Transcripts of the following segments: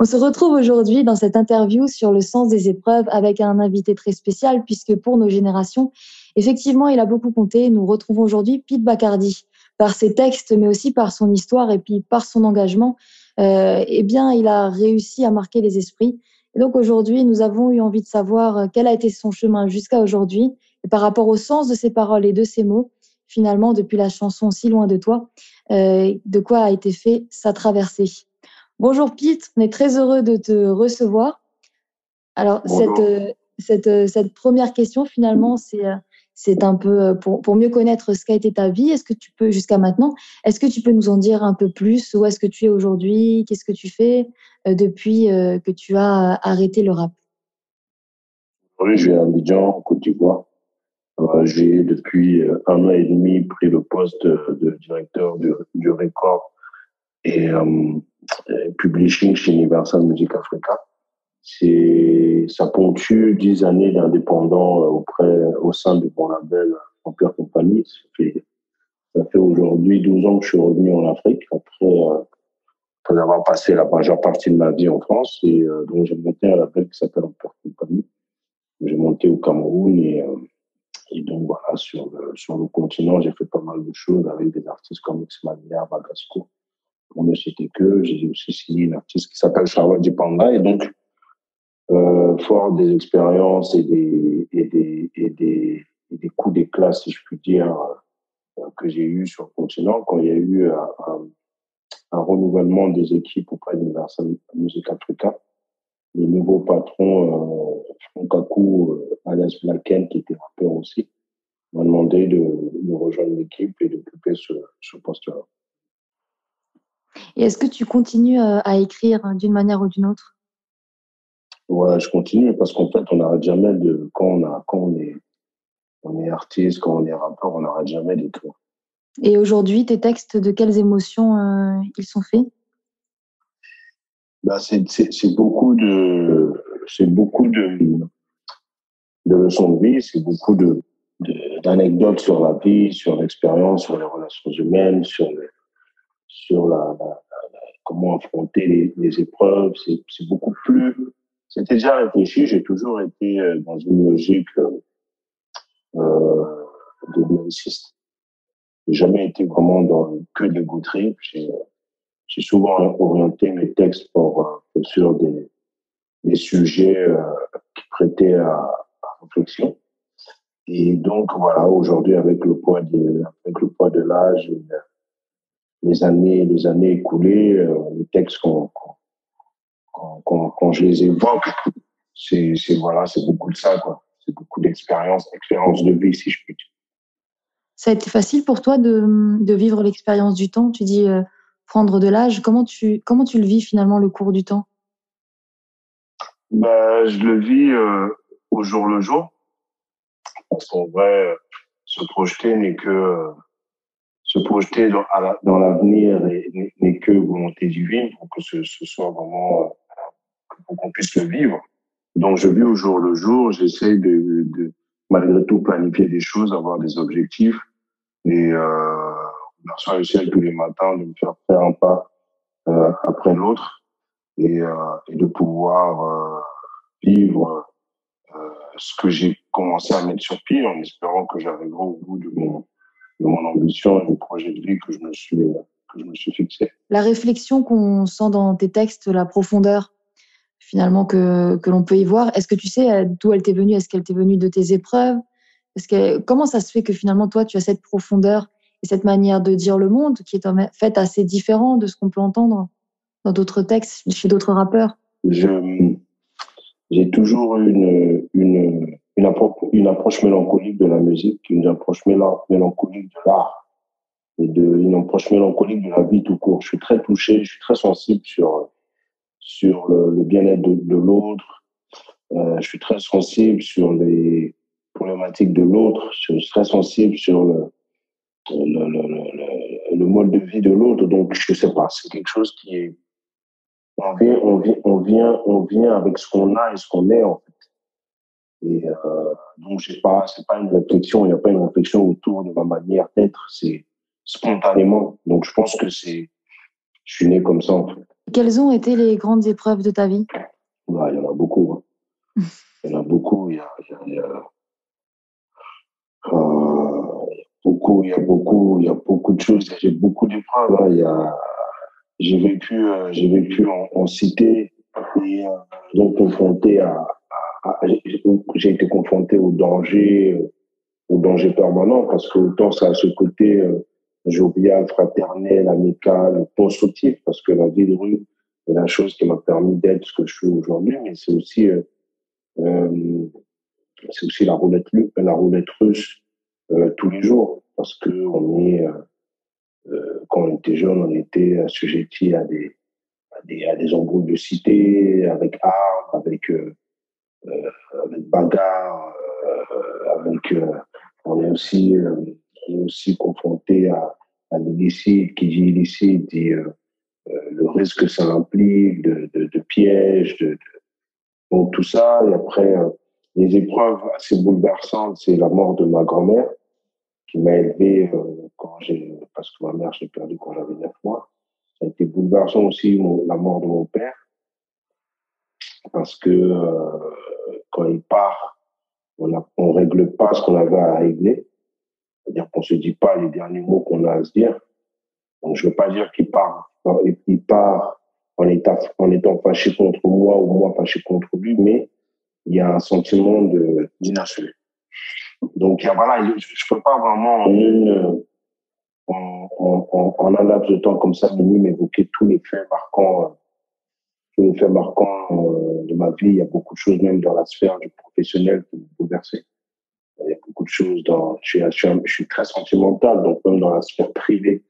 On se retrouve aujourd'hui dans cette interview sur le sens des épreuves avec un invité très spécial puisque pour nos générations, effectivement, il a beaucoup compté. Nous retrouvons aujourd'hui Pete Bacardi. Par ses textes, mais aussi par son histoire et puis par son engagement, eh bien, il a réussi à marquer les esprits. Et donc aujourd'hui, nous avons eu envie de savoir quel a été son chemin jusqu'à aujourd'hui et par rapport au sens de ses paroles et de ses mots, finalement, depuis la chanson Si loin de toi, de quoi a été fait sa traversée. Bonjour Pete, on est très heureux de te recevoir. Alors, Bonjour. cette première question, finalement, c'est un peu pour mieux connaître ce qu'a été ta vie. Est-ce que tu peux, jusqu'à maintenant, est-ce que tu peux nous en dire un peu plus? Où est-ce que tu es aujourd'hui? Qu'est-ce que tu fais depuis que tu as arrêté le rap? Oui, je vais à Abidjan, en Côte d'Ivoire. J'ai depuis 1 an et demi pris le poste de directeur du record et publishing chez Universal Music Africa. Ça ponctue 10 années d'indépendant au sein de mon label Empire Company. Ça fait aujourd'hui 12 ans que je suis revenu en Afrique après avoir passé la majeure partie de ma vie en France. Donc, j'ai monté un label qui s'appelle Empire Company. J'ai monté au Cameroun et donc voilà, sur le continent, j'ai fait pas mal de choses avec des artistes comme Xmania, Bagasco, pour ne citer que. J'ai aussi signé une artiste qui s'appelle Charlotte Dipanda. Et donc, fort des expériences et des coups d'éclat, si je puis dire, que j'ai eu sur le continent, quand il y a eu un renouvellement des équipes auprès d'Universal Music Africa, le nouveau patron, Frankaku, alias Blacken, qui était rappeur aussi, m'a demandé de rejoindre l'équipe et d'occuper ce poste-là. Et est-ce que tu continues à écrire d'une manière ou d'une autre? Ouais, je continue parce qu'en fait, on n'arrête jamais on est artiste, quand on est rappeur, on n'arrête jamais d'écrire. Et aujourd'hui, tes textes, de quelles émotions ils sont faits? Bah, c'est beaucoup de leçons de vie, c'est beaucoup d'anecdotes sur la vie, sur l'expérience, sur les relations humaines, sur comment affronter les épreuves. C'est beaucoup plus. C'était déjà réfléchi. J'ai toujours été dans une logique de lyriciste. J'ai jamais été vraiment dans que des goûteries. J'ai souvent orienté mes textes sur des sujets qui prêtaient à réflexion. Et donc voilà, aujourd'hui avec le poids de l'âge, les années écoulées, les textes quand je les évoque, voilà, c'est beaucoup de ça, quoi. C'est beaucoup expérience de vie, si je puis dire. Ça a été facile pour toi de vivre l'expérience du temps? Tu dis prendre de l'âge. Comment tu le vis finalement, le cours du temps? Ben, je le vis au jour le jour. Parce qu'en vrai, se projeter n'est que se projeter dans l'avenir n'est que volonté divine pour que ce soit vraiment pour qu'on puisse le vivre. Donc, je vis au jour le jour. J'essaie de malgré tout planifier des choses, avoir des objectifs et m'asseoir le ciel tous les matins, de me faire un pas après l'autre et de pouvoir vivre ce que j'ai commencé à mettre sur pied en espérant que j'arriverai au bout de mon ambition et du projet de vie que je me suis fixé. La réflexion qu'on sent dans tes textes, la profondeur finalement que l'on peut y voir, est-ce que tu sais d'où elle t'est venue? Est-ce qu'elle t'est venue de tes épreuves? Comment ça se fait que finalement, toi, tu as cette profondeur et cette manière de dire le monde qui est en fait assez différent de ce qu'on peut entendre dans d'autres textes, chez d'autres rappeurs? J'ai toujours eu une approche mélancolique de la musique, une approche mélancolique de l'art et une approche mélancolique de la vie tout court. Je suis très touché, je suis très sensible sur le bien-être de l'autre. Je suis très sensible sur les problématiques de l'autre. Je suis très sensible sur le mode de vie de l'autre. Donc, je sais pas, c'est quelque chose qui est, on vient avec ce qu'on a et ce qu'on est, en fait. Et donc, c'est pas une réflexion, il n'y a pas une réflexion autour de ma manière d'être, c'est spontanément. Donc, je pense que je suis né comme ça, en fait. Quelles ont été les grandes épreuves de ta vie? Ouais, il y en a beaucoup. Hein. Il y en a beaucoup. Il y a beaucoup de choses. J'ai beaucoup d'épreuves. Hein. J'ai vécu en cité et donc confronté j'ai été confronté au danger permanent parce que autant ça a ce côté jovial, fraternel, amical, constructif parce que la vie de rue est la chose qui m'a permis d'être ce que je suis aujourd'hui, mais euh, c'est aussi la roulette russe tous les jours parce que quand on était jeune, on était assujetti à des embrouilles de cité, avec armes, avec bagarre, on est aussi, euh, on est aussi confronté à l'illicite. Qui dit illicite dit le risque que ça implique, de pièges, donc tout ça. Et après, les épreuves assez bouleversantes, c'est la mort de ma grand-mère qui m'a élevé parce que ma mère, j'ai perdu quand j'avais 9 mois. Ça a été bouleversant aussi la mort de mon père parce que quand il part, on règle pas ce qu'on avait à régler. C'est-à-dire qu'on se dit pas les derniers mots qu'on a à se dire. Donc je veux pas dire qu'il part, il part en étant fâché contre moi ou moi fâché contre lui, mais il y a un sentiment d'inachevé. Donc voilà, je peux pas vraiment en un laps de temps comme ça minime évoquer tous les faits marquants de ma vie. Il y a beaucoup de choses même dans la sphère du professionnel qui m'ont bouleversé. Il y a beaucoup de choses je suis très sentimental, donc même dans la sphère privée,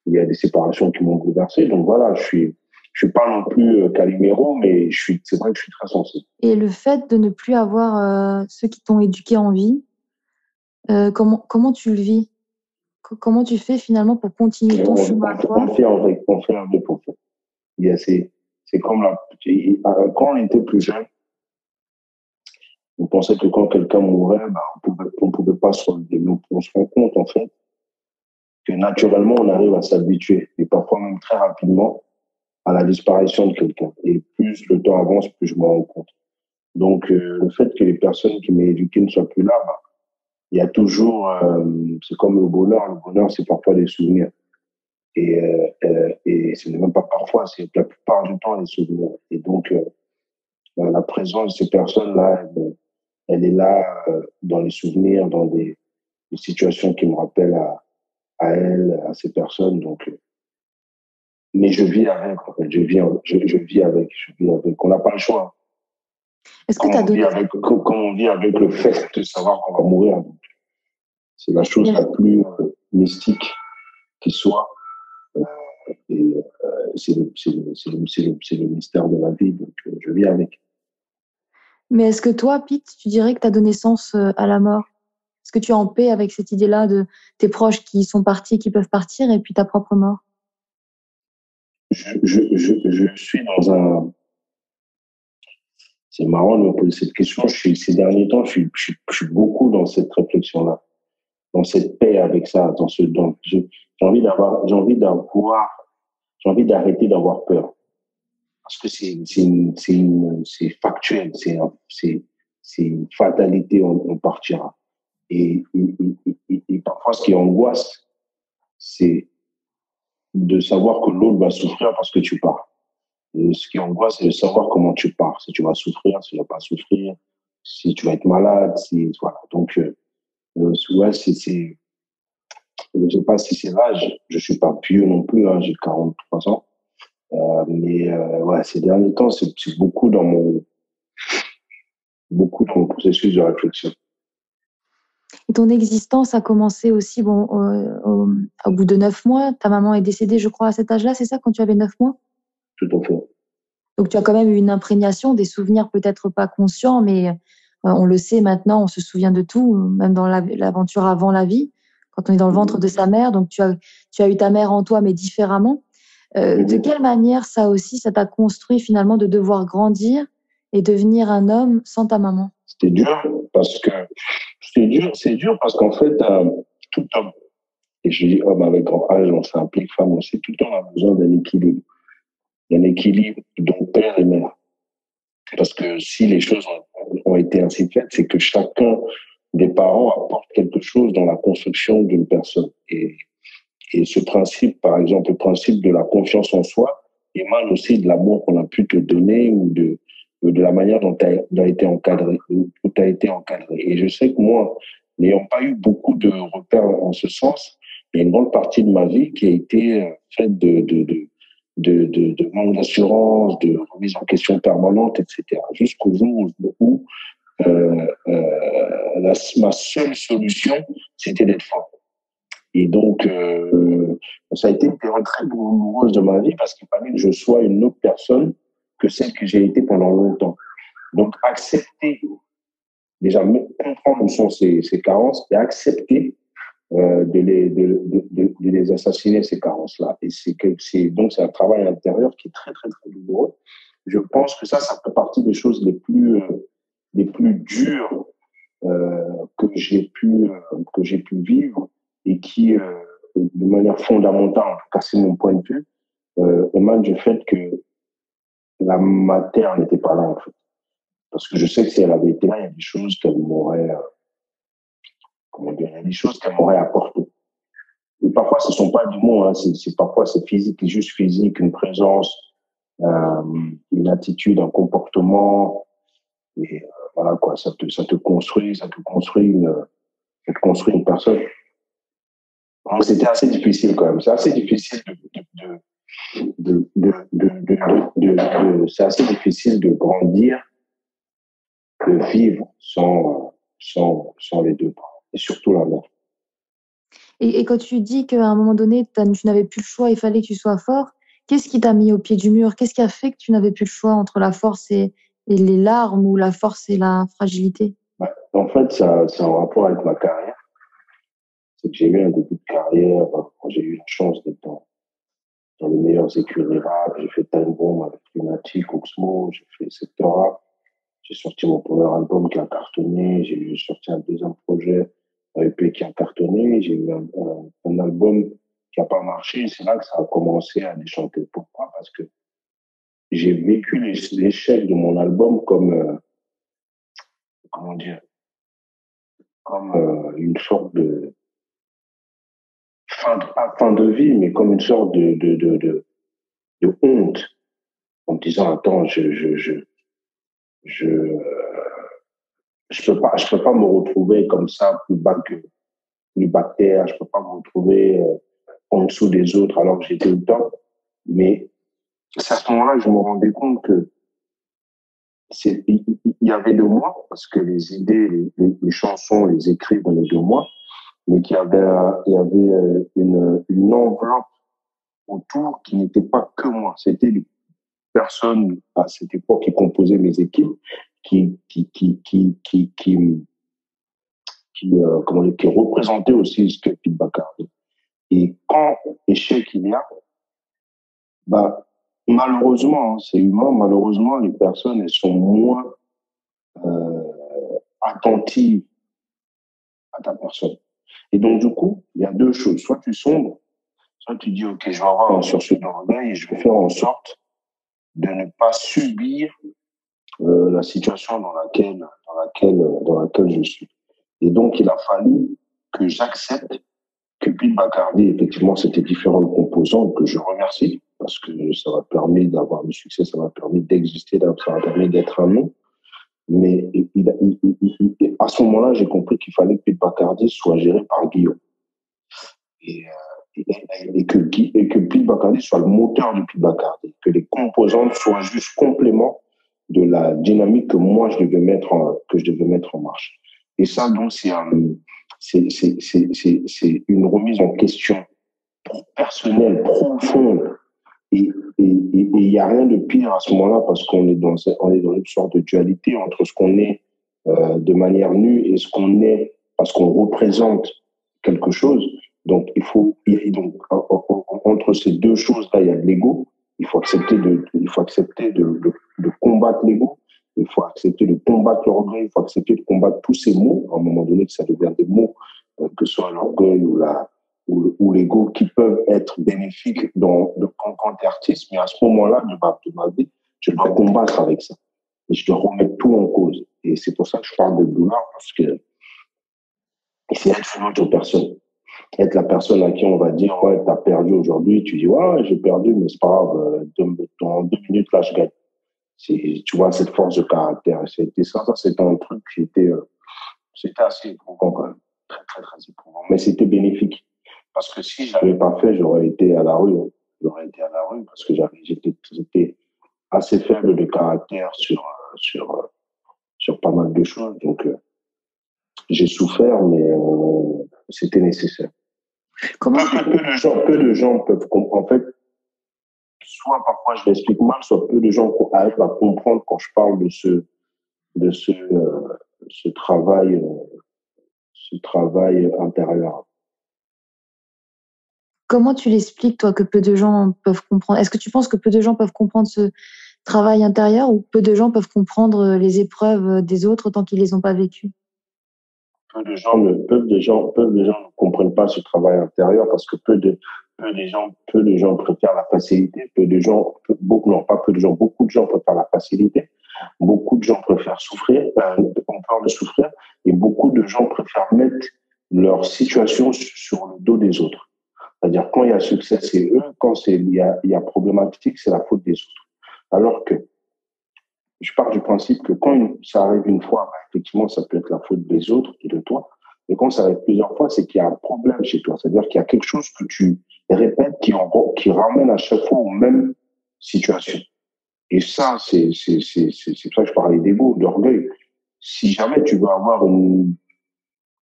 il y a des séparations qui m'ont bouleversé. Donc voilà, je suis pas non plus Calimero, mais c'est vrai que je suis très sensible. Et le fait de ne plus avoir ceux qui t'ont éduqué en vie, comment tu le vis? Comment tu fais finalement pour continuer ton chemin à toi? On fait avec pour ça. C'est comme quand on était plus jeune, on pensait que quand quelqu'un mourait, bah, on pouvait pas se relever. Mais on se rend compte, en fait, que naturellement, on arrive à s'habituer, et parfois même très rapidement, à la disparition de quelqu'un. Et plus le temps avance, plus je me rends compte. Donc, le fait que les personnes qui m'ont éduqué ne soient plus là, bah, il y a toujours, c'est comme le bonheur. Le bonheur, c'est parfois des souvenirs. Et ce n'est même pas parfois, c'est la plupart du temps des souvenirs. Et donc, la présence de ces personnes-là, elle est là dans les souvenirs, dans des situations qui me rappellent à elles, à ces personnes. Donc, mais je vis avec, en fait. Je vis avec. On n'a pas le choix. Est-ce que tu as donné... Comme on vit avec le fait de savoir qu'on va mourir. Donc, c'est la chose la plus mystique qui soit. Et c'est le mystère de la vie. Donc, je vis avec. Mais est-ce que toi, Pete, tu dirais que tu as donné sens à la mort? Est-ce que tu es en paix avec cette idée-là de tes proches qui sont partis, qui peuvent partir, et puis ta propre mort? Je suis dans un... C'est marrant de me poser cette question. Ces derniers temps, je suis beaucoup dans cette réflexion-là, dans cette paix avec ça, j'ai j'ai envie d'arrêter d'avoir peur. Parce que c'est factuel, c'est une fatalité, on partira. Et parfois, ce qui angoisse, c'est de savoir que l'autre va souffrir parce que tu pars. Et ce qui angoisse, c'est de savoir comment tu pars. Si tu vas souffrir, si tu vas pas souffrir, si tu vas être malade, voilà. Donc, ouais, je sais pas si c'est l'âge. Je suis pas vieux non plus, hein, j'ai 43 ans. Mais ouais, ces derniers temps, c'est beaucoup dans mon processus de réflexion. Et ton existence a commencé aussi au bout de 9 mois. Ta maman est décédée, je crois, à cet âge-là, c'est ça, quand tu avais 9 mois? Tout à fait. Donc, tu as quand même eu une imprégnation, des souvenirs peut-être pas conscients, mais on le sait maintenant, on se souvient de tout, même dans l'aventure avant la vie, quand on est dans le ventre de sa mère. Donc, tu as eu ta mère en toi, mais différemment. De quelle manière ça aussi, ça t'a construit finalement de devoir grandir et devenir un homme sans ta maman? C'est dur parce qu'en fait, tout homme, et je dis homme avec grand H, on s'implique femme aussi, tout homme a besoin d'un équilibre. il y a un équilibre donc père et mère. Parce que si les choses ont été ainsi faites, c'est que chacun des parents apporte quelque chose dans la construction d'une personne. Et ce principe, par exemple, le principe de la confiance en soi, émane aussi de l'amour qu'on a pu te donner ou de la manière dont tu as été encadré. Et je sais que moi, n'ayant pas eu beaucoup de repères en ce sens, il y a une grande partie de ma vie qui a été faite de manque d'assurance, de remise en question permanente, etc. Jusqu'au jour où ma seule solution, c'était d'être fort. Et donc, ça a été une période très douloureuse de ma vie parce qu'il fallait que je sois une autre personne que celle que j'ai été pendant longtemps. Donc, accepter, déjà, comprendre où sont ces carences et accepter de les assassiner, ces carences-là. Et donc, c'est un travail intérieur qui est très, très, très douloureux. Je pense que ça fait partie des choses les plus dures que j'ai pu vivre et qui, de manière fondamentale, en tout cas c'est mon point de vue, émane du fait que la matière n'était pas là en fait. Parce que je sais que si elle avait été là, il y a des choses qu'elle m'aurait, il y a des choses qu'elle m'aurait apportées. Et parfois, ce ne sont pas des mots, hein, parfois c'est physique, c'est juste physique, une présence, une attitude, un comportement, et voilà quoi, ça te construit une personne. Donc, c'était assez difficile quand même. C'est assez difficile c'est assez difficile de grandir, de vivre sans les deux parents, et surtout la mère. Et quand tu dis qu'à un moment donné, tu n'avais plus le choix, il fallait que tu sois fort, qu'est-ce qui t'a mis au pied du mur? Qu'est-ce qui a fait que tu n'avais plus le choix entre la force et les larmes ou la force et la fragilité? Ouais. En fait, c'est en rapport avec ma carrière. C'est que j'ai eu un début de carrière, quand j'ai eu la chance d'être dans les meilleures écuries rap. J'ai fait Time Bomb avec Lunatic, Oxmo, j'ai fait Sectora. J'ai sorti mon premier album qui a cartonné. J'ai sorti un deuxième projet, un EP qui a cartonné. J'ai eu un album qui n'a pas marché. C'est là que ça a commencé à déchanter. Pourquoi? Parce que j'ai vécu l'échec de mon album comme, comment dire, comme une sorte de pas fin de vie, mais comme une sorte de honte, en me disant, attends, je, je peux pas me retrouver comme ça, plus bas que terre, je peux pas me retrouver en dessous des autres alors que j'étais au top. Mais c'est à ce moment-là que je me rendais compte que il y avait de moi, parce que les idées, les chansons, les écrits venaient de moi, mais il y avait une enveloppe autour qui n'était pas que moi. C'était des personnes à cette époque qui composaient mes équipes, qui représentaient aussi ce que Pete Bacardi. Et quand échec il y a, bah, malheureusement, hein, c'est humain, malheureusement, les personnes, elles sont moins euh, attentives à ta personne. Et donc, du coup, il y a deux choses. Soit tu sombres, soit tu dis, OK, je vais avoir un sursaut d'orgueil et je vais faire en sorte de ne pas subir la situation dans laquelle je suis. Et donc, il a fallu que j'accepte que Pete Bacardi, effectivement, c'était différentes composantes que je remercie parce que ça m'a permis d'avoir du succès, ça m'a permis d'exister, ça m'a permis d'être un nom. Mais à ce moment-là, j'ai compris qu'il fallait que Pete Bacardi soit géré par Guillaume. Et, et que Pete Bacardi soit le moteur du Pete Bacardi, que les composantes soient juste compléments de la dynamique que moi je devais mettre en marche. Et ça, donc, c'est une remise en question personnelle, profonde. Et il n'y a rien de pire à ce moment-là parce qu'on est dans une sorte de dualité entre ce qu'on est de manière nue et ce qu'on est parce qu'on représente quelque chose. Donc, entre ces deux choses-là, il y a de l'ego. Il faut accepter de combattre l'ego. Il faut accepter de combattre l'orgueil. Il faut accepter de combattre tous ces mots. À un moment donné, que ça devient des mots, que ce soit l'orgueil ou l'ego qui peuvent être bénéfiques quand tu es artiste, mais à ce moment-là de ma vie, je dois combattre avec ça. Et je dois remettre tout en cause. Et c'est pour ça que je parle de douleur, parce que c'est être une autre personne. Être la personne à qui on va dire, ouais, t'as perdu aujourd'hui, tu dis, ouais, j'ai perdu, mais c'est pas grave, dans 2 minutes, là, je gagne. Tu vois, cette force de caractère. C'était un truc qui c'était assez éprouvant quand même. Très, très, très éprouvant. Mais c'était bénéfique. Parce que si je l'avais pas fait, j'aurais été à la rue. Hein. J'aurais été à la rue parce que j'étais assez faible de caractère sur pas mal de choses. Donc, j'ai souffert, mais c'était nécessaire. Comment Peu de gens peuvent comprendre. En fait, soit parfois je l'explique mal, soit peu de gens arrivent à comprendre quand je parle de ce travail intérieur. Comment tu l'expliques, toi, que peu de gens peuvent comprendre? Est-ce que tu penses que peu de gens peuvent comprendre ce travail intérieur ou peu de gens peuvent comprendre les épreuves des autres tant qu'ils les ont pas vécues? Peu de gens ne comprennent pas ce travail intérieur parce que peu de gens préfèrent la facilité. Beaucoup de gens préfèrent la facilité. Beaucoup de gens préfèrent souffrir, ont peur de souffrir, et beaucoup de gens préfèrent mettre leur situation sur le dos des autres. C'est-à-dire, quand il y a succès, c'est eux. Quand il y a problématique, c'est la faute des autres. Alors que je pars du principe que quand ça arrive une fois, effectivement, ça peut être la faute des autres et de toi. Mais quand ça arrive plusieurs fois, c'est qu'il y a un problème chez toi. C'est-à-dire qu'il y a quelque chose que tu répètes qui ramène à chaque fois aux mêmes situations. Et ça, c'est pour ça que je parlais d'ego, d'orgueil. Si jamais tu veux avoir une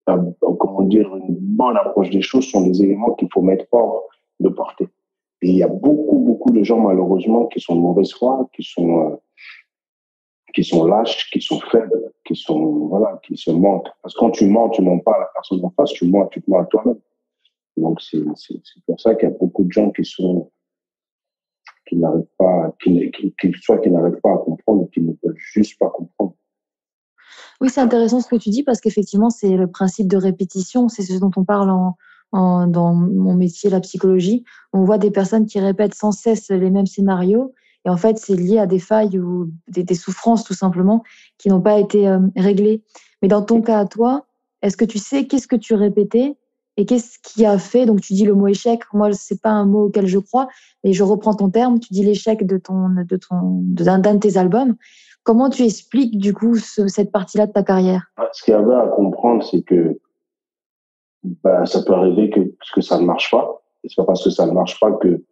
bonne approche des choses, ce sont des éléments qu'il faut mettre hors de portée. Et il y a beaucoup de gens, malheureusement, qui sont de mauvaise foi, qui sont lâches, qui sont faibles, qui se mentent. Parce que quand tu mens pas à la personne en face, tu te mens à toi-même. Donc, c'est pour ça qu'il y a beaucoup de gens qui n'arrivent pas, soit qui n'arrivent pas à comprendre, ou qui ne peuvent juste pas comprendre. Oui, c'est intéressant ce que tu dis parce qu'effectivement, c'est le principe de répétition. C'est ce dont on parle dans mon métier, la psychologie. On voit des personnes qui répètent sans cesse les mêmes scénarios. Et en fait, c'est lié à des failles ou des souffrances, tout simplement, qui n'ont pas été réglées. Mais dans ton cas à toi, est-ce que tu sais qu'est-ce que tu répétais et qu'est-ce qui a fait? Donc, tu dis le mot échec. Moi, c'est pas un mot auquel je crois, mais je reprends ton terme. Tu dis l'échec d'un de tes albums. Comment tu expliques du coup cette partie-là de ta carrière? Ce qu'il y avait à comprendre, c'est que ça peut arriver que ça ne marche pas. Et c'est pas parce que ça ne marche pas que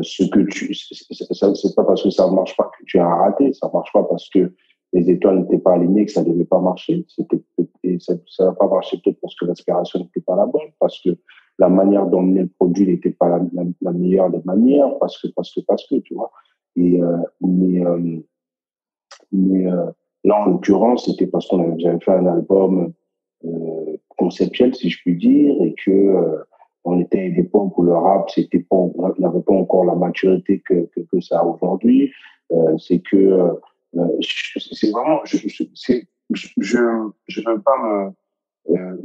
c'est pas parce que ça ne marche pas que tu as raté. Ça ne marche pas parce que les étoiles n'étaient pas alignées, que ça ne devait pas marcher. Et ça n'a pas marché peut-être parce que l'inspiration n'était pas la bonne, parce que la manière d'emmener le produit n'était pas la meilleure des manières, parce que, tu vois. Mais là, en l'occurrence, c'était parce j'avais fait un album conceptuel, si je puis dire, et que on était à une époque où le rap n'avait pas encore la maturité que ça a aujourd'hui. C'est que c'est vraiment, je veux pas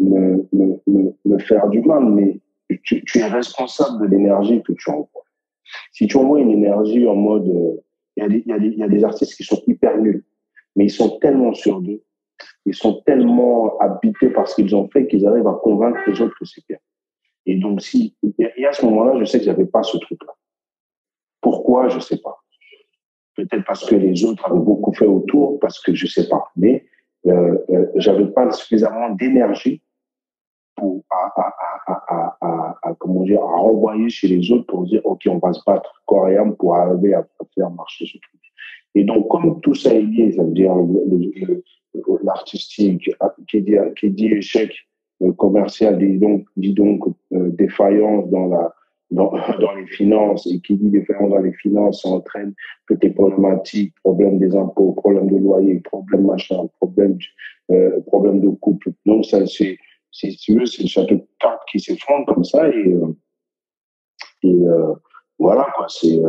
me faire du mal, mais tu es responsable de l'énergie que tu envoies. Si tu envoies une énergie en mode, il y a des artistes qui sont hyper nuls, mais ils sont tellement sûrs d'eux, ils sont tellement habités par ce qu'ils ont fait qu'ils arrivent à convaincre les autres que c'est bien. Et donc, et à ce moment-là, je sais que j'avais pas ce truc-là. Pourquoi? Je sais pas. Peut-être parce que les autres avaient beaucoup fait autour, parce que je sais pas. Mais j'avais pas suffisamment d'énergie pour comment dire, à renvoyer chez les autres pour dire ok, on va se battre corps et âme pour arriver à faire marcher ce truc. Et donc, comme tout ça est lié, ça veut dire l'artistique qui dit échec commercial, dit donc défaillance dans les finances, et qui dit défaillance dans les finances, ça entraîne que tes problématiques, problème des impôts, problème de loyer, problème machin, problème de couple. Donc, ça, si tu veux, c'est le château de cartes qui s'effondre comme ça, et voilà, quoi, c'est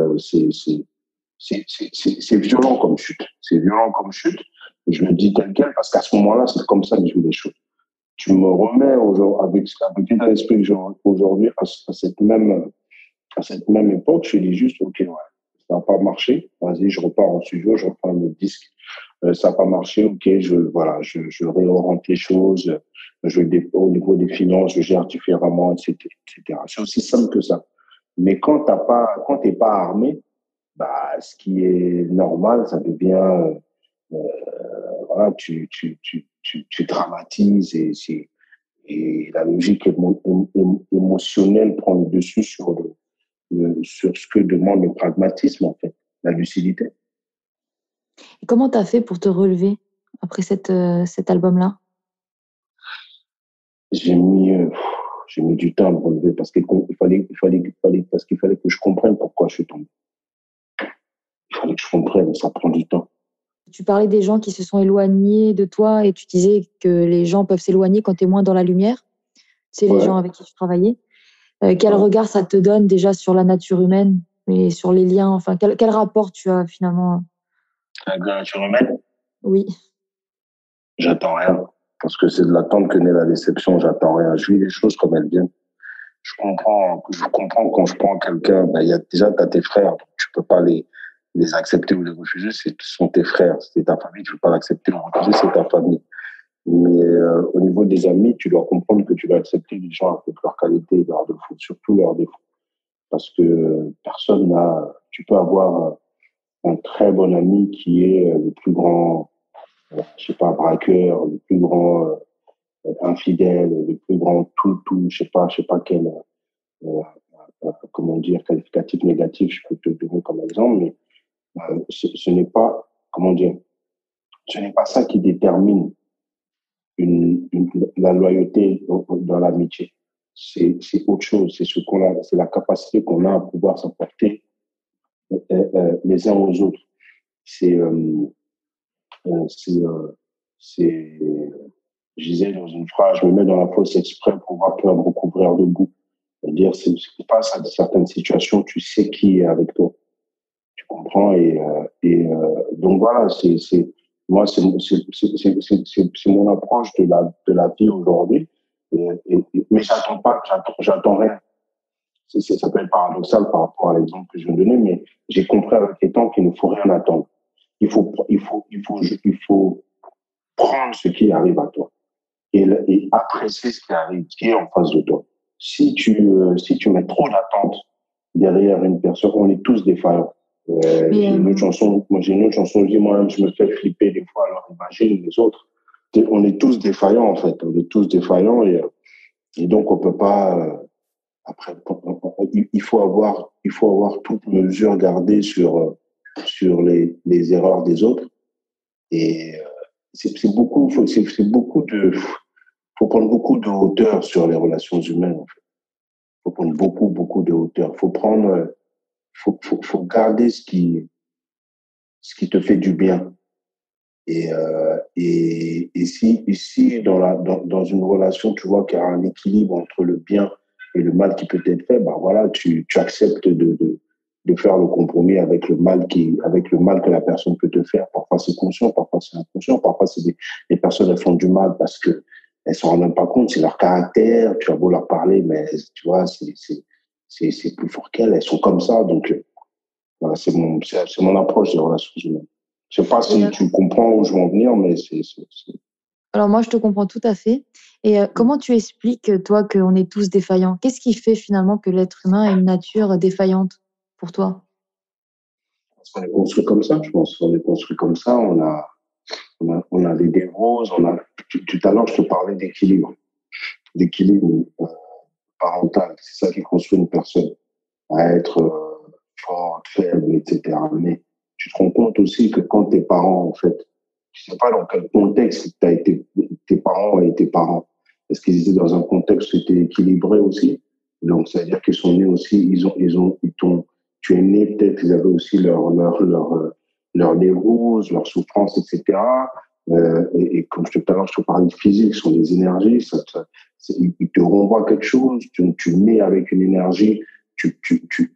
violent comme chute. C'est violent comme chute. Je le dis tel quel parce qu'à ce moment-là, c'est comme ça que je vis les choses. tu me remets avec l'état d'esprit que j'ai aujourd'hui à cette même époque, je dis juste, OK, ouais, ça n'a pas marché. Vas-y, je repars en studio, je reprends le disque. Ça n'a pas marché. OK, je réoriente les choses. Au niveau des finances, je gère différemment, etc. C'est aussi simple que ça. Mais quand t'es pas armé, bah, ce qui est normal, ça devient, voilà, tu dramatises et la logique émotionnelle prend le dessus sur ce que demande le pragmatisme, en fait, la lucidité. Et comment tu as fait pour te relever après cet album-là? J'ai mis, euh, j'ai mis du temps à me relever parce qu'il fallait que je comprenne pourquoi je suis tombé. Il fallait que je comprenne, ça prend du temps. Tu parlais des gens qui se sont éloignés de toi et tu disais que les gens peuvent s'éloigner quand tu es moins dans la lumière. C'est les gens Ouais, avec qui tu travaillais. Quel ouais. regard ça te donne déjà sur la nature humaine et sur les liens? Enfin, quel rapport tu as finalement? Avec la nature humaine, Oui. j'attends rien. Parce que c'est de l'attente que naît la déception, j'attends rien. Je vis les choses comme elles viennent. Je comprends quand je prends quelqu'un, ben, t'as tes frères, donc tu peux pas les accepter ou les refuser, ce sont tes frères, c'est ta famille, tu peux pas l'accepter ou refuser, c'est ta famille. Mais au niveau des amis, tu dois comprendre que tu dois accepter les gens avec leurs qualités et leurs défauts, surtout leurs défauts. Parce que tu peux avoir un très bon ami qui est le plus grand, je sais pas, braqueur, le plus grand infidèle, le plus grand tout, je sais pas quel, euh, comment dire, qualificatif négatif, je peux te donner comme exemple, mais ce n'est pas, comment dire, ce n'est pas ça qui détermine la loyauté dans l'amitié. C'est autre chose, c'est la capacité qu'on a à pouvoir s'apporter les uns aux autres. C'est, euh, c'est, euh, c'est, je disais dans une phrase, je me mets dans la fosse exprès pour voir perdre au couvreur de boue. C'est-à-dire, c'est face à certaines situations, tu sais qui est avec toi. Tu comprends? Donc voilà, moi, c'est mon approche de la vie aujourd'hui. Mais j'attends rien. Ça peut être paradoxal par rapport à l'exemple que je viens de donner, mais j'ai compris avec les temps qu'il ne faut rien attendre. Il faut prendre ce qui arrive à toi et apprécier ce qui arrive, qui est en face de toi. Si tu mets trop d'attentes derrière une personne, on est tous défaillants. Mais J'ai une autre chanson, je dis moi-même, je me fais flipper des fois, alors imagine les autres. On est tous défaillants, en fait. On est tous défaillants et donc on peut pas, après, il faut avoir toute mesure gardée sur les erreurs des autres. Et c'est beaucoup faut prendre beaucoup de hauteur sur les relations humaines. En fait. Faut prendre beaucoup de hauteur. Faut garder ce qui te fait du bien. Et si dans une relation, tu vois qu'il y a un équilibre entre le bien et le mal qui peut être fait, bah voilà, tu acceptes de faire le compromis avec le mal que la personne peut te faire. Parfois c'est conscient, parfois c'est inconscient, parfois les personnes elles font du mal parce que elles s'en rendent même pas compte, c'est leur caractère, tu as beau leur parler, mais tu vois, c'est plus fort qu'elles, elles sont comme ça, donc voilà, c'est mon approche des relations humaines. Je sais pas et, si tu comprends où je veux en venir, mais alors moi, je te comprends tout à fait. Et comment tu expliques, toi, qu'on est tous défaillants? Qu'est-ce qui fait finalement que l'être humain a une nature défaillante pour toi? on est construit comme ça, je pense. On est construit comme ça. On a des névroses. Tout à l'heure, je te parlais d'équilibre parental. C'est ça qui construit une personne à être forte, faible, etc. Mais tu te rends compte aussi que quand tes parents, en fait, tu sais pas dans quel contexte tes parents ont été parents. Est-ce qu'ils étaient dans un contexte qui était équilibré aussi? Donc, c'est-à-dire qu'ils sont nés aussi, tu es né, peut-être qu'ils avaient aussi leur névrose, leur souffrance, etc. Et comme tout à l'heure, je te parlais de physique, ce sont des énergies, ils te renvoient quelque chose, tu nais avec une énergie, tu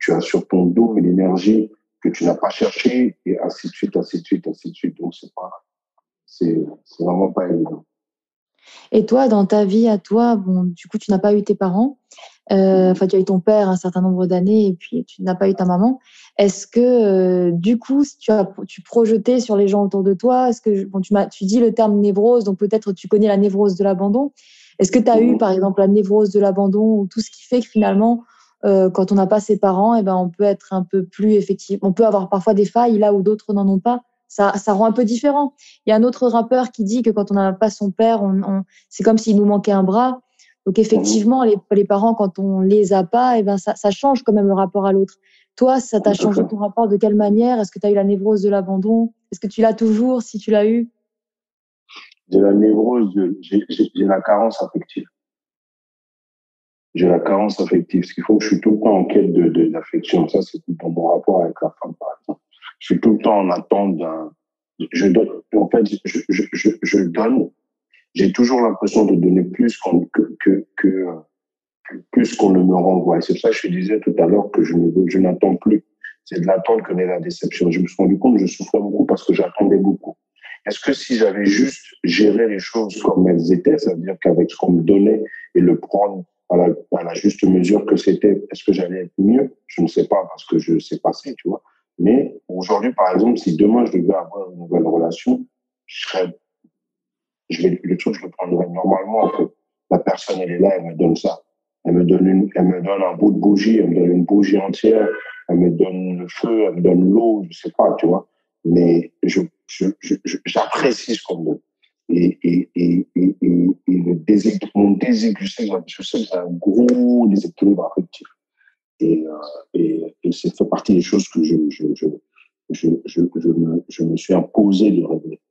as sur ton dos une énergie que tu n'as pas cherchée, et ainsi de suite, ainsi de suite, ainsi de suite. Donc, c'est vraiment pas évident. Et toi, dans ta vie à toi, bon, du coup, tu n'as pas eu tes parents. Enfin, tu as eu ton père un certain nombre d'années et puis tu n'as pas eu ta maman. Est-ce que, du coup, si tu projetais sur les gens autour de toi, est-ce que, bon, tu dis le terme névrose, donc peut-être tu connais la névrose de l'abandon. Est-ce que tu as eu, par exemple, la névrose de l'abandon ou tout ce qui fait que finalement, quand on n'a pas ses parents, eh ben, on peut être un peu plus effectif. On peut avoir parfois des failles là où d'autres n'en ont pas. Ça rend un peu différent. Il y a un autre rappeur qui dit que quand on n'a pas son père, c'est comme s'il nous manquait un bras. Donc effectivement, les parents, quand on les a pas, eh ben ça change quand même le rapport à l'autre. Toi, ça t'a changé ton rapport de quelle manière? Est-ce que tu as eu la névrose de l'abandon? Est-ce que tu l'as toujours, si tu l'as eu? J'ai la névrose, j'ai la carence affective. J'ai la carence affective, ce qui faut que je suis tout le temps en quête d'affection. Ça, c'est dans mon rapport avec la femme, par exemple. Je suis tout le temps en attente je donne, en fait, je donne. J'ai toujours l'impression de donner plus plus qu'on ne me renvoie. Et c'est pour ça que je disais tout à l'heure que je n'attends plus. C'est de l'attente que naît la déception. Je me suis rendu compte que je souffrais beaucoup parce que j'attendais beaucoup. Est-ce que si j'avais juste géré les choses comme elles étaient, c'est-à-dire qu'avec ce qu'on me donnait et le prendre à la juste mesure que c'était, est-ce que j'allais être mieux? Je ne sais pas parce que je sais passer, tu vois. Mais aujourd'hui, par exemple, si demain je devais avoir une nouvelle relation, le truc, je le prendrais normalement, en fait. La personne, elle est là, elle me donne ça. Elle me donne un bout de bougie, elle me donne une bougie entière, elle me donne le feu, elle me donne l'eau, je sais pas, tu vois. Mais j'apprécie ce qu'on me donne. Mon déséquilibre, je sais que c'est un gros déséquilibre affectif. Et c'est fait partie des choses que je me suis imposé de régler.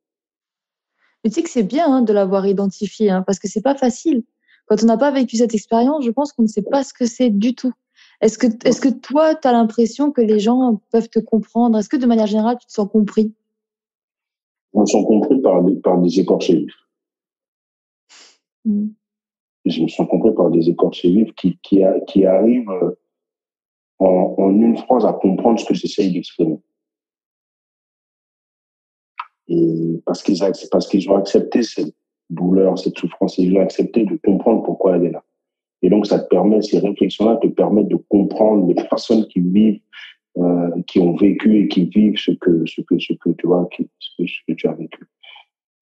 Tu sais que c'est bien de l'avoir identifié, parce que c'est pas facile. Quand on n'a pas vécu cette expérience, je pense qu'on ne sait pas ce que c'est du tout. Est-ce que toi, tu as l'impression que les gens peuvent te comprendre? Est-ce que de manière générale, tu te sens compris? Ils sont compris par des écorchés vifs. Mmh. Ils sont compris par des écorchés vifs qui arrivent en une phrase à comprendre ce que j'essaye d'exprimer. Et parce qu'ils ont accepté cette douleur, cette souffrance, ils ont accepté de comprendre pourquoi elle est là. Et donc, ça te permet, ces réflexions-là te permettent de comprendre les personnes qui vivent, qui ont vécu et qui vivent ce que tu vois, ce que tu as vécu.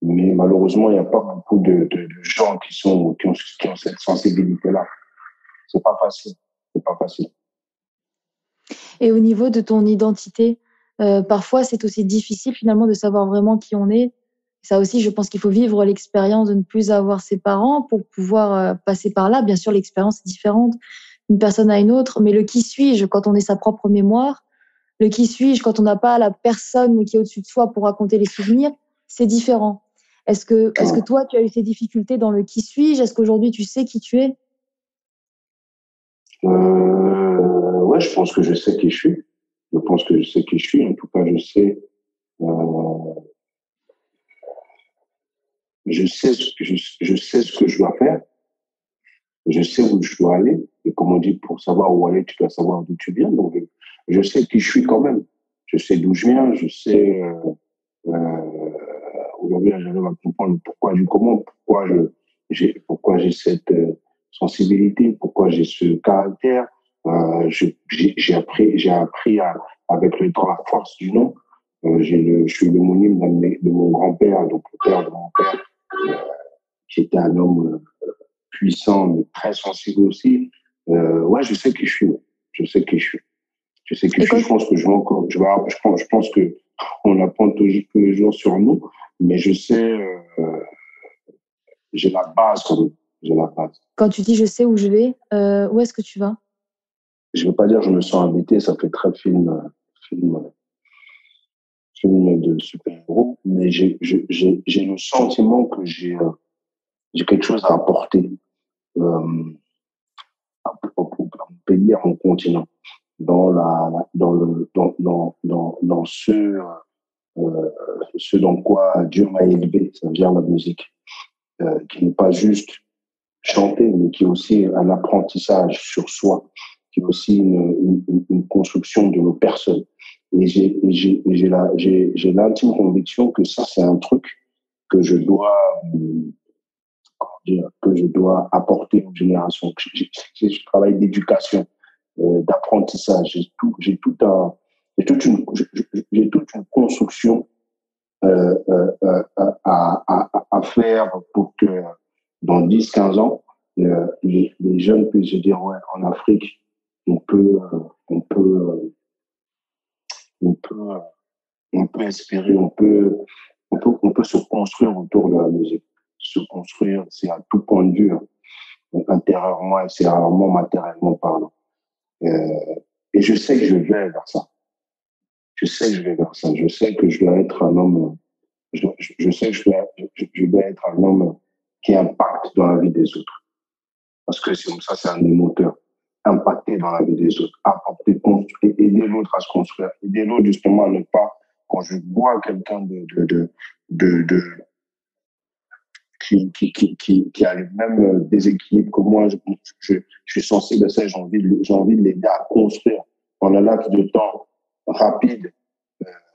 Mais malheureusement, il n'y a pas beaucoup de gens qui ont cette sensibilité-là. C'est pas facile. C'est pas facile. Et au niveau de ton identité, parfois, c'est aussi difficile finalement de savoir vraiment qui on est. Ça aussi, je pense qu'il faut vivre l'expérience de ne plus avoir ses parents pour pouvoir, passer par là. Bien sûr, l'expérience est différente d'une personne à une autre, mais le qui suis-je quand on est sa propre mémoire, le qui suis-je quand on n'a pas la personne qui est au-dessus de soi pour raconter les souvenirs, c'est différent. Est-ce que toi, tu as eu ces difficultés dans le qui suis-je? Est-ce qu'aujourd'hui, tu sais qui tu es? Ouais, je pense que je sais qui je suis. Je pense que je sais qui je suis. En tout cas, euh, je sais ce que je dois faire. Je sais où je dois aller. Et comme on dit, pour savoir où aller, tu dois savoir d'où tu viens. Donc, je sais qui je suis quand même. Je sais d'où je viens. Je sais, aujourd'hui, j'arrive à comprendre pourquoi du comment, pourquoi j'ai cette sensibilité, pourquoi j'ai ce caractère. J'ai appris avec le temps la force du nom. Je suis l'homonyme de mon grand-père, donc le père de mon père, euh, qui était un homme puissant, mais très sensible aussi. Ouais, je sais qui je suis. Je sais qui je suis. Je sais qui je suis. Je pense que je pense que on apprend toujours tous les jours sur nous, mais je sais, j'ai la base quand même. J'ai la base. Quand tu dis: «Je sais où je vais», où est-ce que tu vas? Je veux pas dire je me sens invité, ça fait très film, film de super-héros, mais j'ai le sentiment que j'ai quelque chose à apporter au pays, à mon continent, dans ce dans quoi Dieu m'a élevé, ça veut dire la musique, qui n'est pas juste chanter, mais qui est aussi un apprentissage sur soi, qui est aussi une construction de nos personnes. Et j'ai l'intime conviction que ça, c'est un truc que je dois comment dire, que je dois apporter aux générations. Je travaille d'éducation, d'apprentissage. J'ai toute une construction à faire pour que dans 10, 15 ans, les jeunes puissent se dire, ouais, en Afrique, on peut, on peut, on peut, on peut espérer, on peut se construire autour de la musique. Se construire, c'est à tout point de vue, hein, intérieurement, extérieurement, matériellement parlant. Et je sais que je vais vers ça. Je sais que je vais vers ça. Je sais que je dois être un homme. Je sais que je dois être un homme qui impacte dans la vie des autres. Parce que ça, c'est un de mes moteurs. Impacter dans la vie des autres. Apporter, construire, aider l'autre à se construire. Aider l'autre, justement, à ne pas, quand je vois quelqu'un qui a le même déséquilibre que moi, je suis sensible à ça, j'ai envie de l'aider à construire en un laps de temps rapide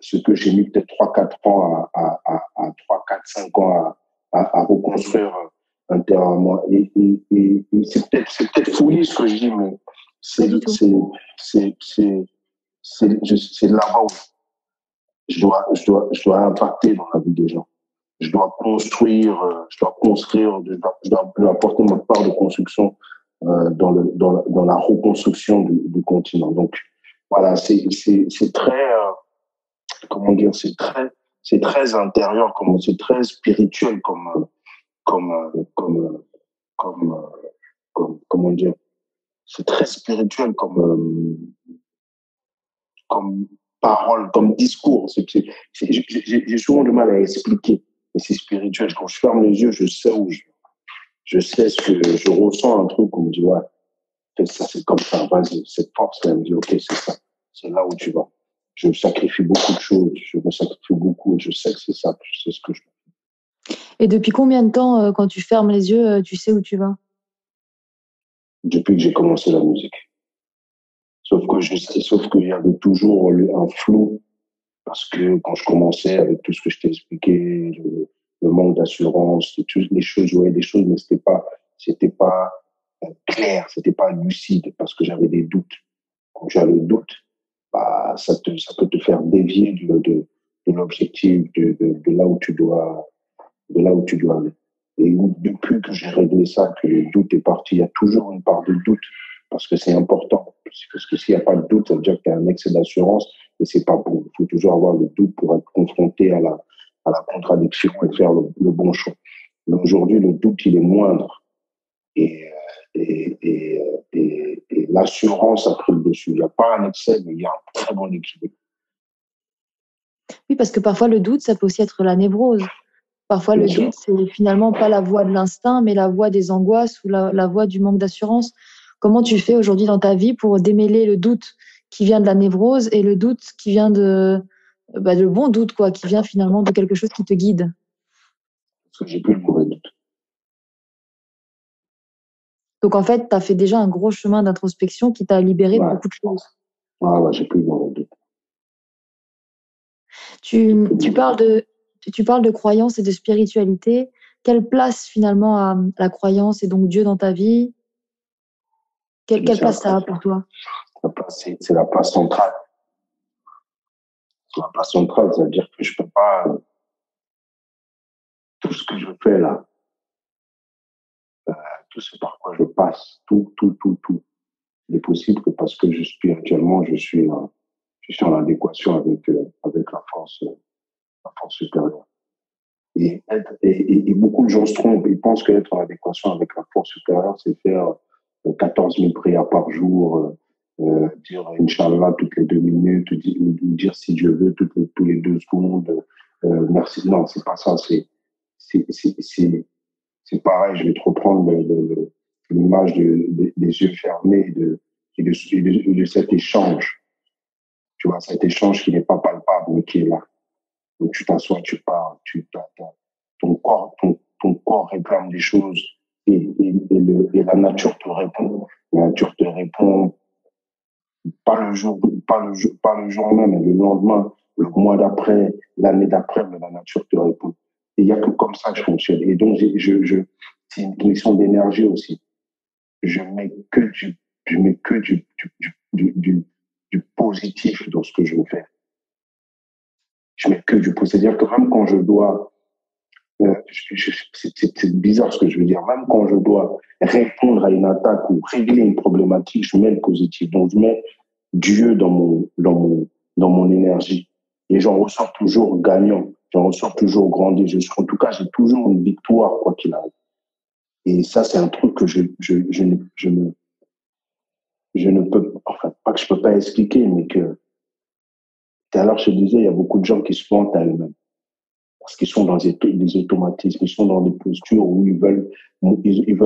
ce que j'ai mis peut-être 3, 4 ans à 3, 4, 5 ans à reconstruire intérieurement. Et c'est peut-être folie ce que je dis, mais c'est là-bas où je dois impacter dans la vie des gens. Je dois construire, je dois apporter ma part de construction dans la reconstruction du continent. Donc, voilà, c'est très, comment dire, c'est très intérieur, c'est très spirituel comment dire, c'est très spirituel comme parole, comme discours. J'ai souvent du mal à expliquer, mais c'est spirituel. Quand je ferme les yeux, je sais je sais ce que je ressens, un truc où on me dit, ouais, ça, c'est comme ça, vas-y, cette force, elle me dit, ok, c'est ça, c'est là où tu vas. Je sacrifie beaucoup de choses, je me sacrifie beaucoup, et je sais que c'est ça, c'est ce que je fais. Et depuis combien de temps, quand tu fermes les yeux, tu sais où tu vas? Depuis que j'ai commencé la musique. Sauf qu'il y avait toujours un flou, parce que quand je commençais avec tout ce que je t'ai expliqué, le manque d'assurance, les choses, je voyais des choses, mais c'était pas clair, c'était pas lucide, parce que j'avais des doutes. Quand tu as le doute, bah, ça peut te faire dévier de l'objectif, de là où tu dois aller. Et depuis que j'ai réglé ça, que le doute est parti, il y a toujours une part de doute, parce que c'est important. Parce que s'il n'y a pas de doute, ça veut dire qu'il y a un excès d'assurance, et c'est pas bon. Il faut toujours avoir le doute pour être confronté à la contradiction et faire le bon choix. Mais aujourd'hui, le doute, il est moindre. Et, et l'assurance a pris le dessus. Il n'y a pas un excès, mais il y a un très bon équilibre. Oui, parce que parfois le doute, ça peut aussi être la névrose. Parfois, le doute, c'est finalement pas la voix de l'instinct, mais la voix des angoisses ou la voix du manque d'assurance. Comment tu fais aujourd'hui dans ta vie pour démêler le doute qui vient de la névrose et le doute qui vient de bon doute, quoi, qui vient finalement de quelque chose qui te guide? Parce que j'ai plus le mauvais doute. Donc, en fait, tu as fait déjà un gros chemin d'introspection qui t'a libéré de beaucoup de choses. Ouais, j'ai plus le mauvais doute. Tu parles de croyance et de spiritualité. Quelle place finalement a la croyance et donc Dieu dans ta vie? Quelle place ça a pour toi? C'est la place centrale. C'est la place centrale, c'est-à-dire que je peux pas. Tout ce que je fais là, tout ce par quoi je passe, tout n'est possible que parce que spirituellement, je suis en adéquation avec la force supérieure. Et beaucoup de gens se trompent. Ils pensent qu'être en adéquation avec la force supérieure, c'est faire 14 000 prières par jour, dire Inch'Allah toutes les 2 minutes, dire si Dieu veut tous les 2 secondes. Merci. Non, c'est pas ça. C'est pareil. Je vais te reprendre l'image des yeux fermés et de cet échange. Tu vois, cet échange qui n'est pas palpable, mais qui est là. Donc, tu t'assois, tu parles, ton corps réclame des choses et la nature te répond. La nature te répond pas le jour même, mais le lendemain, le mois d'après, l'année d'après, mais la nature te répond. Et il n'y a que comme ça que je fonctionne. Et donc, c'est une question d'énergie aussi. Je mets que du positif dans ce que je fais. Je mets que du positif. C'est-à-dire que même quand je dois, c'est bizarre ce que je veux dire, même quand je dois répondre à une attaque ou régler une problématique, je mets le positif. Donc, je mets Dieu dans mon énergie. Et j'en ressors toujours gagnant. J'en ressors toujours grandi. En tout cas, j'ai toujours une victoire, quoi qu'il arrive. Et ça, c'est un truc que je ne peux, enfin, pas que je peux pas expliquer, mais que, tout à l'heure, je te disais, il y a beaucoup de gens qui se mentent à eux-mêmes. Parce qu'ils sont dans des automatismes, ils sont dans des postures où ils veulent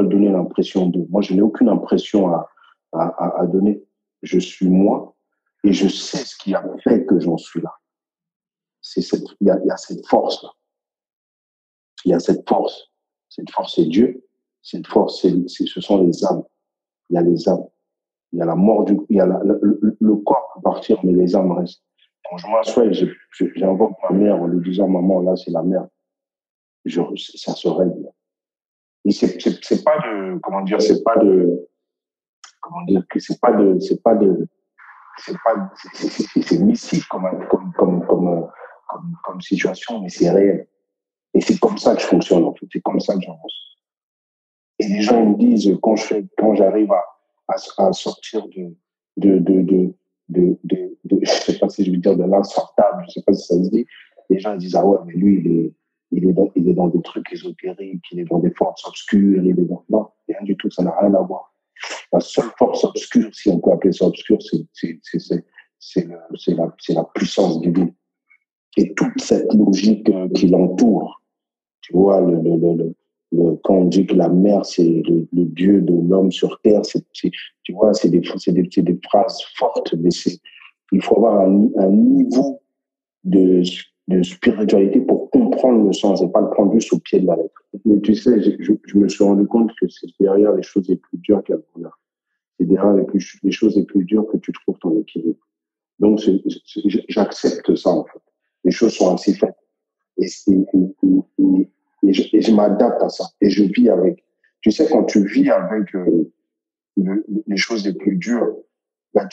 donner l'impression de. Moi, je n'ai aucune impression à donner. Je suis moi et je sais ce qui a fait que j'en suis là. Il y a cette force-là. Il y a cette force. Cette force, c'est Dieu. Cette force, ce sont les âmes. Il y a les âmes. Il y a la mort il y a le corps peut partir, mais les âmes restent. Quand je m'assois et j'invoque ma mère en lui disant, maman, là, c'est la mère. Ça se règle. Et c'est pas de, comment dire, c'est pas de, comment dire, que c'est mystique comme situation, mais c'est réel. Et c'est comme ça que je fonctionne, en fait. C'est comme ça que j'avance. Et les gens ils me disent, quand j'arrive à sortir je sais pas si je veux dire de l'insortable, je sais pas si ça se dit, les gens ils disent, ah ouais, mais lui, il est dans des trucs ésotériques, il est dans des forces obscures, non, rien du tout, ça n'a rien à voir. La seule force obscure, si on peut appeler ça obscure, c'est la puissance divine. Et toute cette logique qui l'entoure, tu vois, quand on dit que la mer, c'est le Dieu de l'homme sur terre, tu vois, c'est des phrases fortes, mais il faut avoir un niveau de spiritualité pour comprendre le sens et pas le prendre juste au pied de la lettre. Mais tu sais, je me suis rendu compte que c'est derrière les choses les plus dures qu'il y a le bonheur. C'est derrière les choses les plus dures que tu trouves ton équilibre. Donc, j'accepte ça, en fait. Les choses sont ainsi faites. Et je m'adapte à ça. Et je vis avec. Tu sais, quand tu vis avec les choses les plus dures, bah,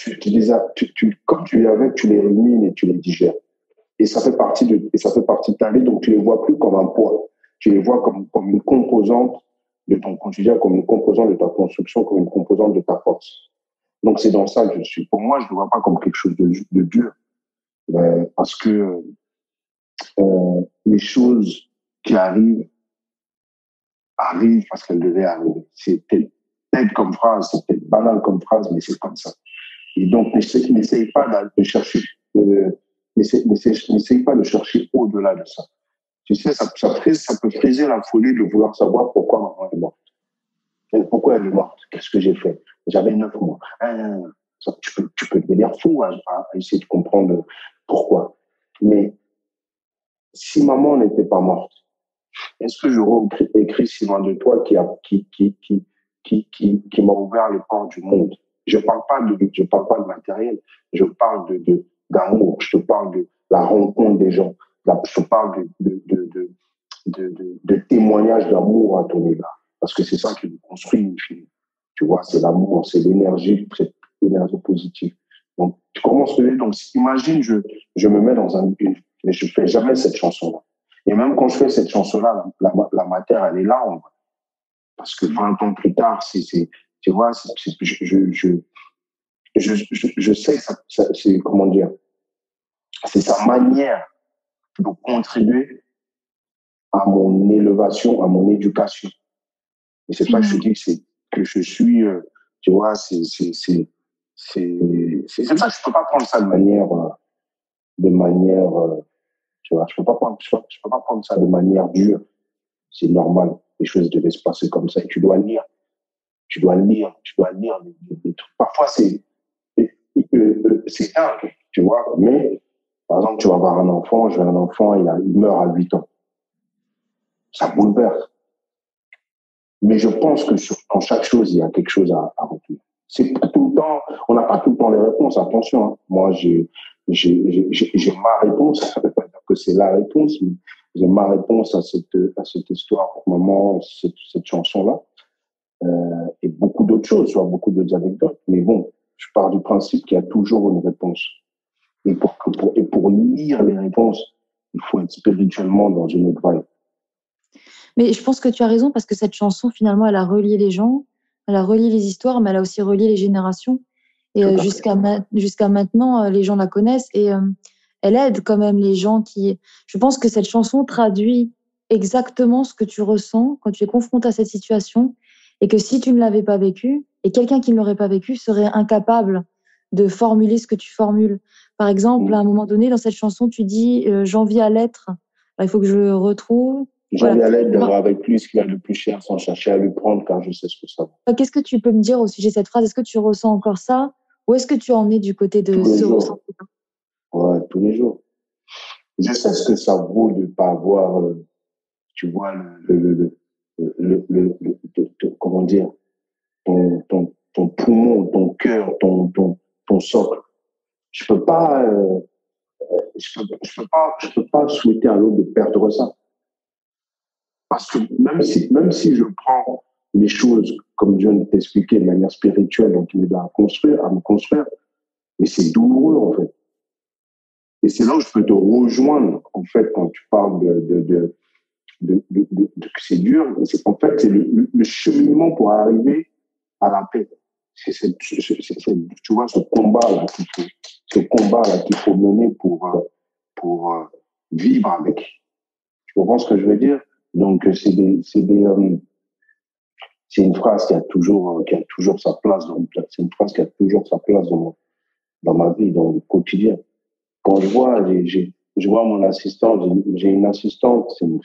comme tu vis avec, tu les élimines et tu les digères. Et ça fait partie de ta vie, donc tu les vois plus comme un poids. Tu les vois comme une composante de ton quotidien, comme une composante de ta construction, comme une composante de ta force. Donc c'est dans ça que je suis. Pour moi, je ne le vois pas comme quelque chose de dur, parce que les choses qui arrivent parce qu'elles devaient arriver. C'est peut-être comme phrase, c'est peut-être banal comme phrase, mais c'est comme ça. Et donc n'essaye pas de chercher. N'essaye pas de chercher au-delà de ça. Tu sais, ça peut friser la folie de vouloir savoir pourquoi maman est morte. Et pourquoi elle est morte? Qu'est-ce que j'ai fait? J'avais 9 mois. Tu peux devenir fou à essayer de comprendre pourquoi. Mais si maman n'était pas morte, est-ce que j'aurais écrit si loin de toi qui m'a ouvert les portes du monde? Je parle pas de matériel. Je parle d'amour. Je te parle de la rencontre des gens. Je parle de témoignages d'amour à ton égard. Parce que c'est ça qui nous construit une fille. Tu vois, c'est l'amour, c'est l'énergie positive. Donc, tu commences donc, imagine, je me mets dans mais je fais jamais cette chanson-là. Et même quand je fais cette chanson-là, la matière, elle est là, en vrai. Parce que 20 ans plus tard, tu vois, je sais que c'est, comment dire, c'est sa manière de contribuer à mon élévation, à mon éducation. Et c'est ça que je dis que je suis, tu vois, c'est ça que je peux pas prendre ça de manière, tu vois, je peux pas prendre ça de manière dure. C'est normal. Les choses devaient se passer comme ça. Et tu dois lire. Tu dois lire des trucs. Parfois, c'est dingue, tu vois. Mais, par exemple, tu vas avoir un enfant, j'ai un enfant, il meurt à 8 ans. Ça bouleverse. Mais je pense que dans chaque chose, il y a quelque chose à retenir. C'est pas tout le temps, on n'a pas tout le temps les réponses, attention. Hein. Moi, j'ai ma réponse, ça ne veut pas dire que c'est la réponse, mais C'est ma réponse à cette histoire, maman, cette chanson-là. Et beaucoup d'autres choses, soit beaucoup d'autres anecdotes. Mais bon, je pars du principe qu'il y a toujours une réponse. Et pour lire les réponses, il faut être spirituellement dans une autre vibe. Mais je pense que tu as raison parce que cette chanson, finalement, elle a relié les gens, elle a relié les histoires, mais elle a aussi relié les générations. Et jusqu'à maintenant, les gens la connaissent et elle aide quand même les gens qui. Je pense que cette chanson traduit exactement ce que tu ressens quand tu es confronté à cette situation et que si tu ne l'avais pas vécu, et quelqu'un qui ne l'aurait pas vécu serait incapable de formuler ce que tu formules. Par exemple, à un moment donné, dans cette chanson, tu dis j'en vis à l'être. Il faut que je retrouve. J'en Voilà. viens à l'aide d'avoir avec lui ce qu'il y a de plus cher sans chercher à lui prendre car je sais ce que ça vaut. Qu'est-ce que tu peux me dire au sujet de cette phrase? Est-ce que tu ressens encore ça? Ou est-ce que tu en es du côté de Tous les ce jours. ressenti-là? Ouais, tous les jours. Je sais ce que ça vaut de ne pas avoir, tu vois, comment dire, ton poumon, ton cœur, ton socle. Je peux pas, je peux pas souhaiter à l'autre de perdre ça. Parce que même si je prends les choses, comme je viens de t'expliquer, de manière spirituelle, donc il me doit à me construire, mais c'est douloureux, en fait. Et c'est là où je peux te rejoindre, en fait, quand tu parles que c'est dur. En fait, c'est le cheminement pour arriver à la paix. Tu vois, ce combat-là qu'il faut mener pour vivre avec. Tu comprends ce que je veux dire? Donc, c'est une phrase qui a toujours sa place c'est une phrase qui a toujours sa place dans ma vie, dans le quotidien. Quand je vois mon assistante, j'ai une assistante, c'est une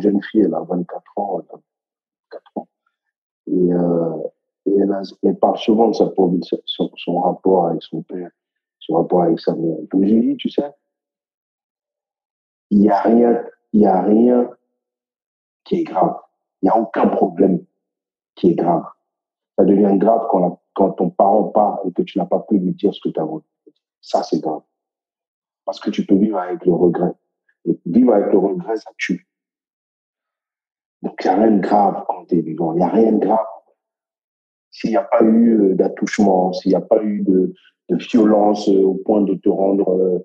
jeune fille, elle a 24 ans, elle a 4 ans. Et elle parle souvent de son rapport avec son père, son rapport avec sa mère. Donc je lui dis, tu sais, il y a rien qui est grave. Il n'y a aucun problème qui est grave. Ça devient grave quand ton parent part et que tu n'as pas pu lui dire ce que tu as voulu. Ça, c'est grave. Parce que tu peux vivre avec le regret. Et vivre avec le regret, ça tue. Donc, il n'y a rien de grave quand tu es vivant. Il n'y a rien de grave. S'il n'y a pas eu d'attouchement, s'il n'y a pas eu de violence au point de te rendre,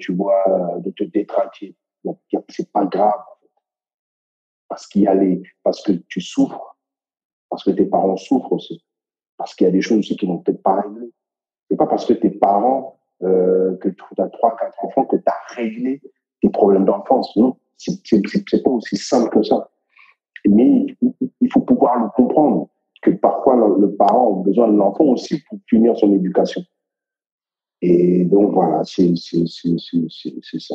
tu vois, de te détraquer. Donc, c'est pas grave. Parce que tu souffres, parce que tes parents souffrent aussi, parce qu'il y a des choses aussi qui n'ont peut-être pas réglé. C'est pas parce que tes parents, que tu as 3, 4 enfants, que tu as réglé tes problèmes d'enfance. Non, c'est pas aussi simple que ça. Mais il faut pouvoir le comprendre, que parfois le parent a besoin de l'enfant aussi pour finir son éducation. Et donc voilà, c'est ça.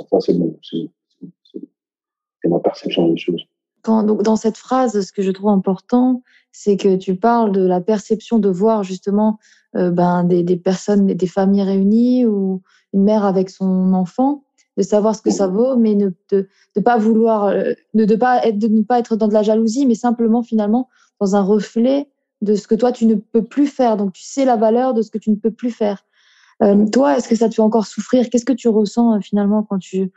Ça, c'est ma perception des choses. Donc, dans cette phrase, ce que je trouve important, c'est que tu parles de la perception de voir justement des personnes, des familles réunies ou une mère avec son enfant, de savoir ce que ça vaut, mais de pas vouloir, de ne pas être dans de la jalousie, mais simplement finalement dans un reflet de ce que toi tu ne peux plus faire. Donc tu sais la valeur de ce que tu ne peux plus faire. Toi, est-ce que ça te fait encore souffrir? Qu'est-ce que tu ressens finalement quand tu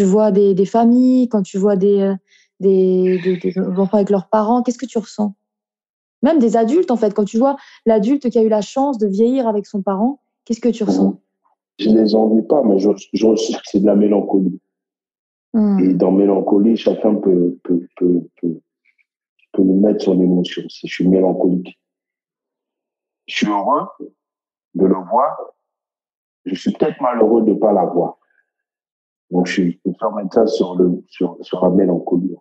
vois des familles, quand tu vois des enfants avec leurs parents? Qu'est-ce que tu ressens? Même des adultes, en fait, quand tu vois l'adulte qui a eu la chance de vieillir avec son parent, qu'est-ce que tu ressens? Je ne les envie pas, mais c'est de la mélancolie. Et dans mélancolie, chacun peut nous mettre son émotion. Si je suis mélancolique, je suis heureux de le voir. Je suis peut-être malheureux de ne pas la voir. Donc, je peux faire mettre ça sur la mélancolie.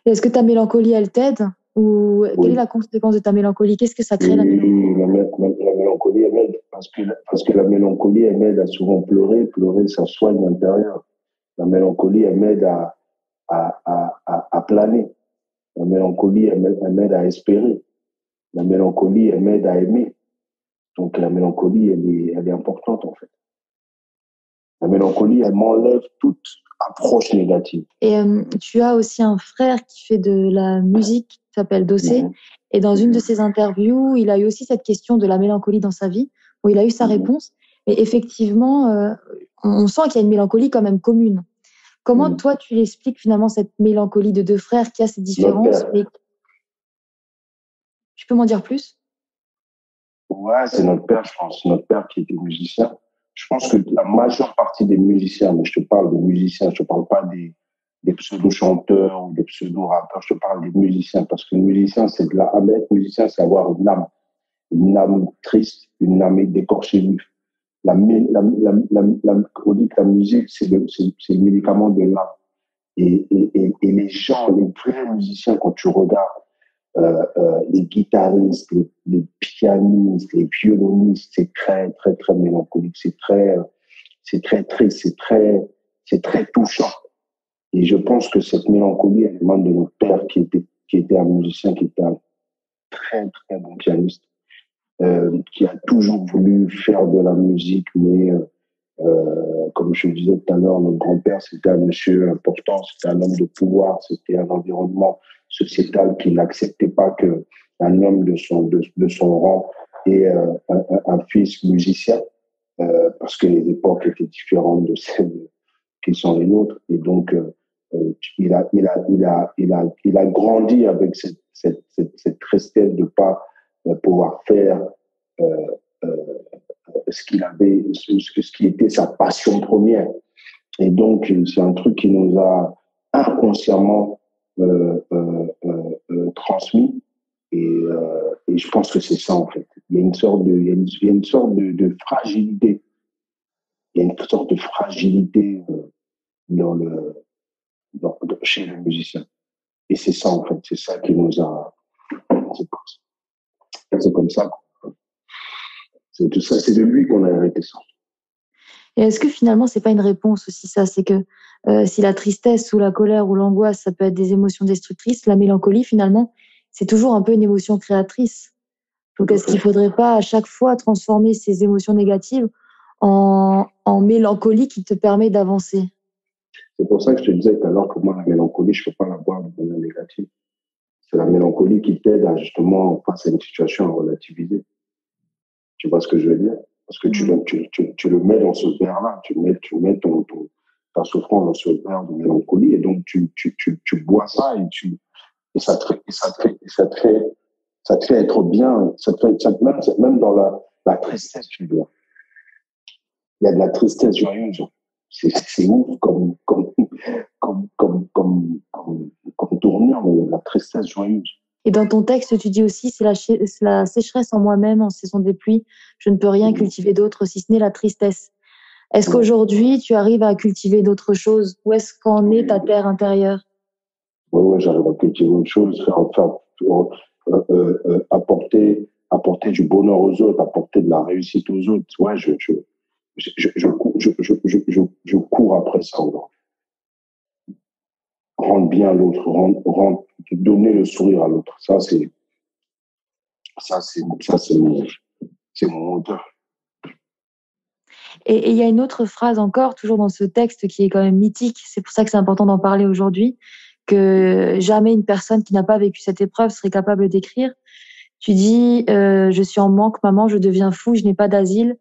Et est-ce que ta mélancolie, elle t'aide? Ou quelle est la conséquence de ta mélancolie? Qu'est-ce que ça crée, la mélancolie? La mélancolie, elle m'aide. Parce que la mélancolie, elle m'aide à souvent pleurer. Pleurer, ça soigne l'intérieur. La mélancolie, elle m'aide à planer. La mélancolie, elle m'aide à espérer. La mélancolie, elle m'aide à aimer. Donc, la mélancolie, elle est importante, en fait. La mélancolie, elle m'enlève toute approche négative. Et tu as aussi un frère qui fait de la musique, qui s'appelle Dossé. Et dans une de ses interviews, il a eu aussi cette question de la mélancolie dans sa vie, où il a eu sa réponse. Et effectivement, on sent qu'il y a une mélancolie quand même commune. Comment toi, tu l'expliques finalement cette mélancolie de deux frères qui a ces différences, mais tu peux m'en dire plus? Ouais, c'est notre père, je pense. Notre père qui était musicien. Je pense que la majeure partie des musiciens, mais je te parle des musiciens, je te parle pas des pseudo-chanteurs ou des pseudo-rappeurs, je te parle des musiciens, parce que musicien, c'est de la, être musicien, c'est avoir une âme triste, une âme d'écorché. On dit que la musique, c'est le médicament de l'âme. Et les gens, les vrais musiciens, quand tu regardes, les guitaristes, les pianistes, les violonistes, c'est très, très, très mélancolique. C'est très triste, c'est très touchant. Et je pense que cette mélancolie, elle émane de notre père qui était un musicien, qui était un très, très bon pianiste, qui a toujours voulu faire de la musique, mais comme je le disais tout à l'heure, notre grand-père, c'était un monsieur important, c'était un homme de pouvoir, c'était un environnement sociétal qui n'acceptait pas qu'un homme de son rang ait un fils musicien, parce que les époques étaient différentes de celles qui sont les nôtres. Et donc, il a grandi avec cette tristesse de ne pas pouvoir faire euh, euh, ce qu'il avait, ce qui était sa passion première. Et donc, c'est un truc qui nous a inconsciemment transmis. Et je pense que c'est ça, en fait. Il y a une sorte de fragilité. Il y a une sorte de fragilité dans chez le musicien. Et c'est ça, en fait. C'est ça qui nous a. C'est comme ça. C'est tout ça. C'est de lui qu'on a hérité ça. Et est-ce que finalement, c'est pas une réponse aussi ça? C'est que si la tristesse ou la colère ou l'angoisse, ça peut être des émotions destructrices, la mélancolie, finalement, c'est toujours un peu une émotion créatrice. Donc, est-ce qu'il faudrait pas à chaque fois transformer ces émotions négatives en mélancolie qui te permet d'avancer? C'est pour ça que je te disais tout à l'heure que moi, la mélancolie, je ne peux pas la voir de manière négative. C'est la mélancolie qui t'aide à justement, face à une situation, à relativiser. Tu vois ce que je veux dire? Parce que tu le mets dans ce verre-là, tu mets ta souffrance dans ce verre de mélancolie, et donc tu bois ça et ça te fait être bien, même dans la tristesse, tu veux dire. Il y a de la tristesse joyeuse. C'est ouf comme tournure, mais il y a de la tristesse joyeuse. Et dans ton texte, tu dis aussi, c'est la sécheresse en moi-même en saison des pluies. Je ne peux rien cultiver d'autre si ce n'est la tristesse. Est-ce qu'aujourd'hui, tu arrives à cultiver d'autres choses? Où est-ce qu'en est ta terre intérieure? Oui, j'arrive à cultiver autre chose, apporter du bonheur aux autres, apporter de la réussite aux autres. Ouais, je cours après ça aujourd'hui. Rendre bien à l'autre, donner le sourire à l'autre. C'est mon moteur. Et il y a une autre phrase encore, toujours dans ce texte, qui est quand même mythique. C'est pour ça que c'est important d'en parler aujourd'hui, que jamais une personne qui n'a pas vécu cette épreuve serait capable d'écrire. Tu dis, je suis en manque, maman, je deviens fou, je n'ai pas d'asile,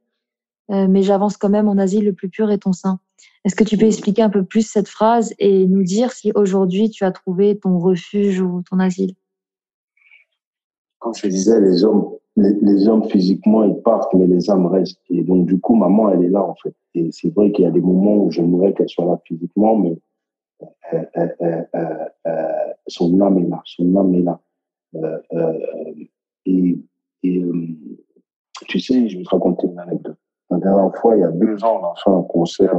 mais j'avance quand même, mon asile le plus pur est ton sein. Est-ce que tu peux expliquer un peu plus cette phrase et nous dire si aujourd'hui tu as trouvé ton refuge ou ton asile? Comme je disais, les hommes physiquement, ils partent, mais les âmes restent. Et donc, du coup, maman, elle est là, en fait. Et c'est vrai qu'il y a des moments où j'aimerais qu'elle soit là physiquement, mais son âme est là. Son âme est là. Euh, euh, et et tu sais, je vais te raconter une anecdote. La dernière fois, il y a 2 ans, on a fait un concert.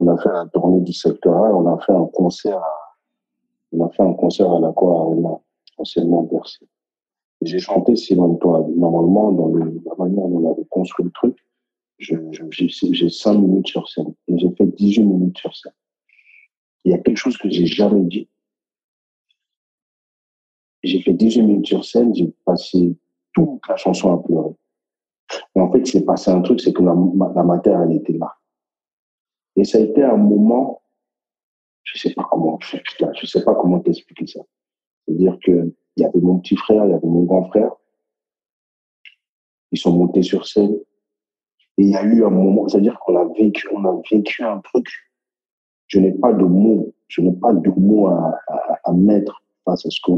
On a fait la tournée du secteur A. On a fait un concert à l'Aqua Arena, anciennement Bercy. J'ai chanté Simone Toi. Normalement, dans la manière dont on avait construit le truc, j'ai 5 minutes sur scène. Et j'ai fait 18 minutes sur scène. Il y a quelque chose que j'ai jamais dit. J'ai fait 18 minutes sur scène, j'ai passé toute la chanson à pleurer. Et en fait, il s'est passé un truc, c'est que la matière, elle était là. Et ça a été un moment, je sais pas comment, putain, je sais pas comment t'expliquer ça. C'est-à-dire que il y avait mon petit frère, il y avait mon grand frère. Ils sont montés sur scène. Et il y a eu un moment, c'est-à-dire qu'on a vécu un truc. je n'ai pas de mots, à mettre face à ce que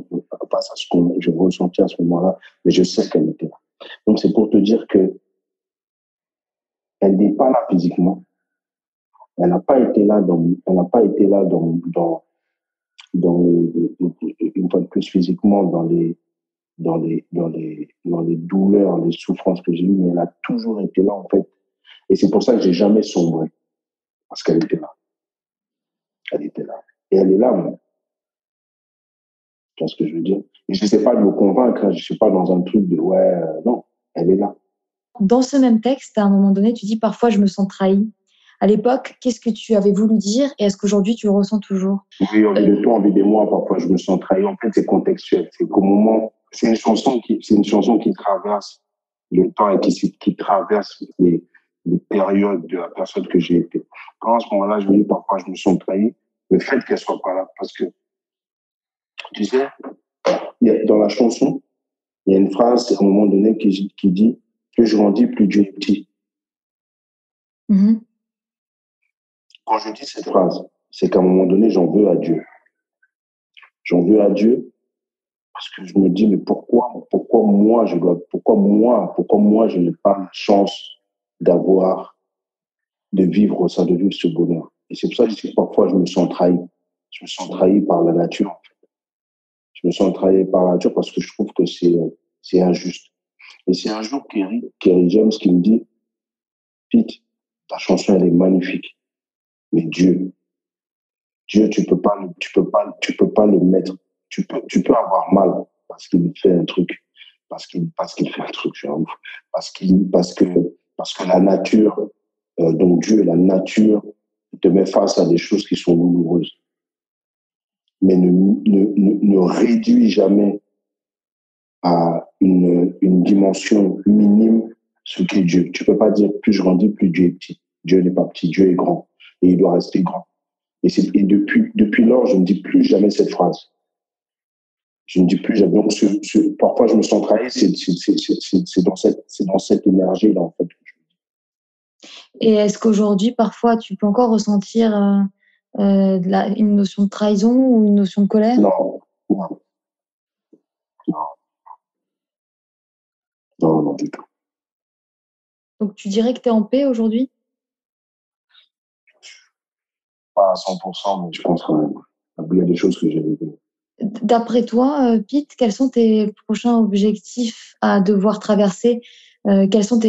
je ressentais à ce moment-là, mais je sais qu'elle était là. Donc c'est pour te dire que elle n'est pas là physiquement, elle n'a pas été là une fois de plus physiquement dans les douleurs, les souffrances que j'ai eues, mais elle a toujours été là en fait. Et c'est pour ça que j'ai jamais sombré, parce qu'elle était là. Elle était là. Et elle est là, moi. Tu vois ce que je veux dire? Et je ne sais pas de me convaincre, hein. Je ne suis pas dans un truc de non, elle est là. Dans ce même texte, à un moment donné, tu dis parfois je me sens trahi. À l'époque, qu'est-ce que tu avais voulu dire et est-ce qu'aujourd'hui tu le ressens toujours? Oui, envie de toi, envie de moi, parfois je me sens trahi. En fait, c'est contextuel. C'est qu'au moment, c'est une chanson qui traverse le temps et qui traverse les périodes de la personne que j'ai été. Quand à ce moment-là, je me dis parfois je me sens trahi, le fait qu'elle soit pas là, parce que, tu sais, dans la chanson, il y a une phrase à un moment donné qui dit plus je grandis, plus Dieu est petit. Mm-hmm. Quand je dis cette phrase, c'est qu'à un moment donné, j'en veux à Dieu. J'en veux à Dieu parce que je me dis, mais pourquoi moi, je n'ai pas la chance de vivre ça, de vivre ce bonheur. Et c'est pour ça que parfois je me sens trahi. Je me sens trahi par la nature, en fait. Je me sens trahi par la nature parce que je trouve que c'est injuste. Et c'est un jour Kerry James qui me dit, Pete, ta chanson, elle est magnifique. Mais Dieu, tu peux pas le mettre. Tu peux avoir mal parce qu'il fait un truc. Parce qu'il fait un truc, je suis un ouf. Parce que la nature, donc Dieu, la nature, te met face à des choses qui sont douloureuses. Mais ne réduis jamais à une dimension minime ce qu'est Dieu. Tu peux pas dire plus je grandis, plus Dieu est petit. Dieu n'est pas petit, Dieu est grand. Et il doit rester grand. Et depuis lors, je ne dis plus jamais cette phrase. Je ne dis plus jamais. Donc, parfois, je me sens trahi, c'est dans cette énergie-là, en fait. Et est-ce qu'aujourd'hui, parfois, tu peux encore ressentir une notion de trahison ou une notion de colère? Non, non, non, non, non, du tout. Donc, tu dirais que tu es en paix aujourd'hui? Pas à 100%, mais je pense quand même. Il y a des choses que j'ai vécues. D'après toi, Pete, quels sont tes prochains objectifs à devoir traverser? Quels sont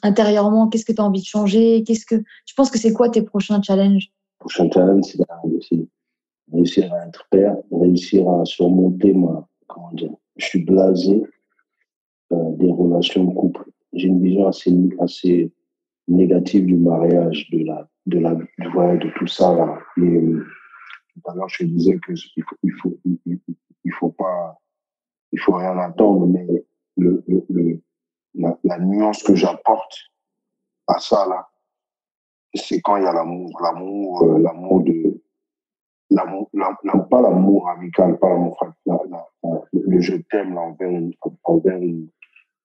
intérieurement, qu'est-ce que tu as envie de changer? Tu penses que c'est quoi tes prochains challenges? Le prochain challenge, c'est réussir à être père, réussir à surmonter comment dire, je suis blasé des relations de couple. J'ai une vision assez négative du mariage, de tout ça, là. Et tout à l'heure, je te disais que il faut rien attendre, mais la nuance que j'apporte à ça, là, c'est quand il y a pas l'amour amical, pas l'amour le je t'aime là, envers une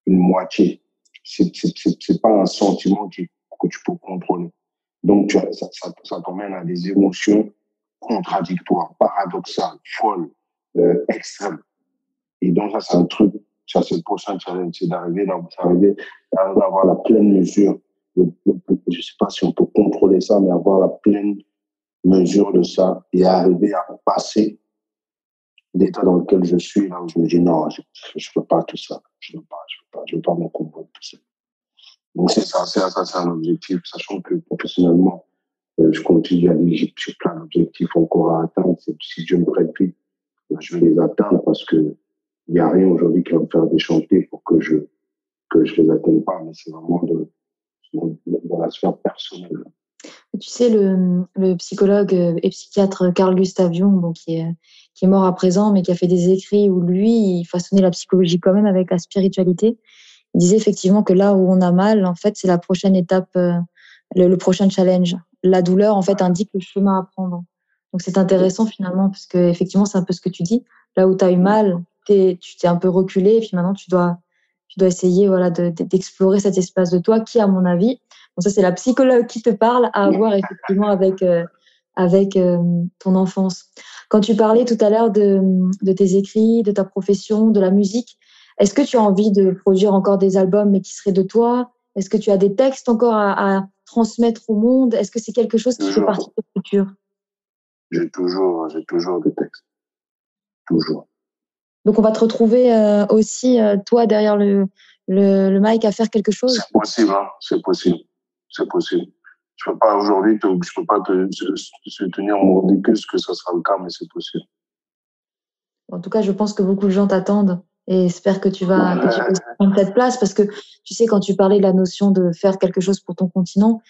moitié. C'est pas un sentiment que tu peux contrôler. Donc, ça t'emmène à des émotions contradictoires, paradoxales, folles, extrêmes. Et donc, ça, c'est le prochain challenge, c'est d'arriver à avoir la pleine mesure. Je sais pas si on peut contrôler ça, mais avoir la pleine mesure de ça et arriver à passer l'état dans lequel je suis, là où je me dis non, je peux pas tout ça. Je veux pas me comprendre tout ça. Donc, c'est un objectif, sachant que professionnellement, je continue à aller, j'ai plein d'objectifs encore à atteindre. Si Dieu me prête vie, je vais les atteindre parce que il n'y a rien aujourd'hui qui va me faire déchanter pour que je les atteigne pas, mais c'est vraiment dans la sphère personnelle. Tu sais, le psychologue et psychiatre Carl Gustav Jung, bon, qui est mort à présent, mais qui a fait des écrits où lui, il façonnait la psychologie quand même avec la spiritualité. Il disait effectivement que là où on a mal, en fait, c'est la prochaine étape, le prochain challenge. La douleur, en fait, indique le chemin à prendre. Donc, c'est intéressant finalement, parce que effectivement, c'est un peu ce que tu dis. Là où tu as eu mal, tu t'es un peu reculé, et puis maintenant, tu dois essayer, voilà, d'explorer cet espace de toi qui, à mon avis, bon, ça, c'est la psychologue qui te parle, à avoir effectivement avec ton enfance. Quand tu parlais tout à l'heure de tes écrits, de ta profession, de la musique, est-ce que tu as envie de produire encore des albums, mais qui seraient de toi? Est-ce que tu as des textes encore à transmettre au monde? Est-ce que c'est quelque chose qui fait Toujours. partie de ton futur? J'ai toujours des textes. Toujours. Donc, on va te retrouver aussi, toi, derrière le mic à faire quelque chose? C'est possible, hein. C'est possible. C'est possible. Je peux pas aujourd'hui, je peux pas se tenir mon ridicule que ça sera le cas, mais c'est possible. En tout cas, je pense que beaucoup de gens t'attendent et espèrent que tu vas prendre cette place parce que, tu sais, quand tu parlais de la notion de faire quelque chose pour ton continent,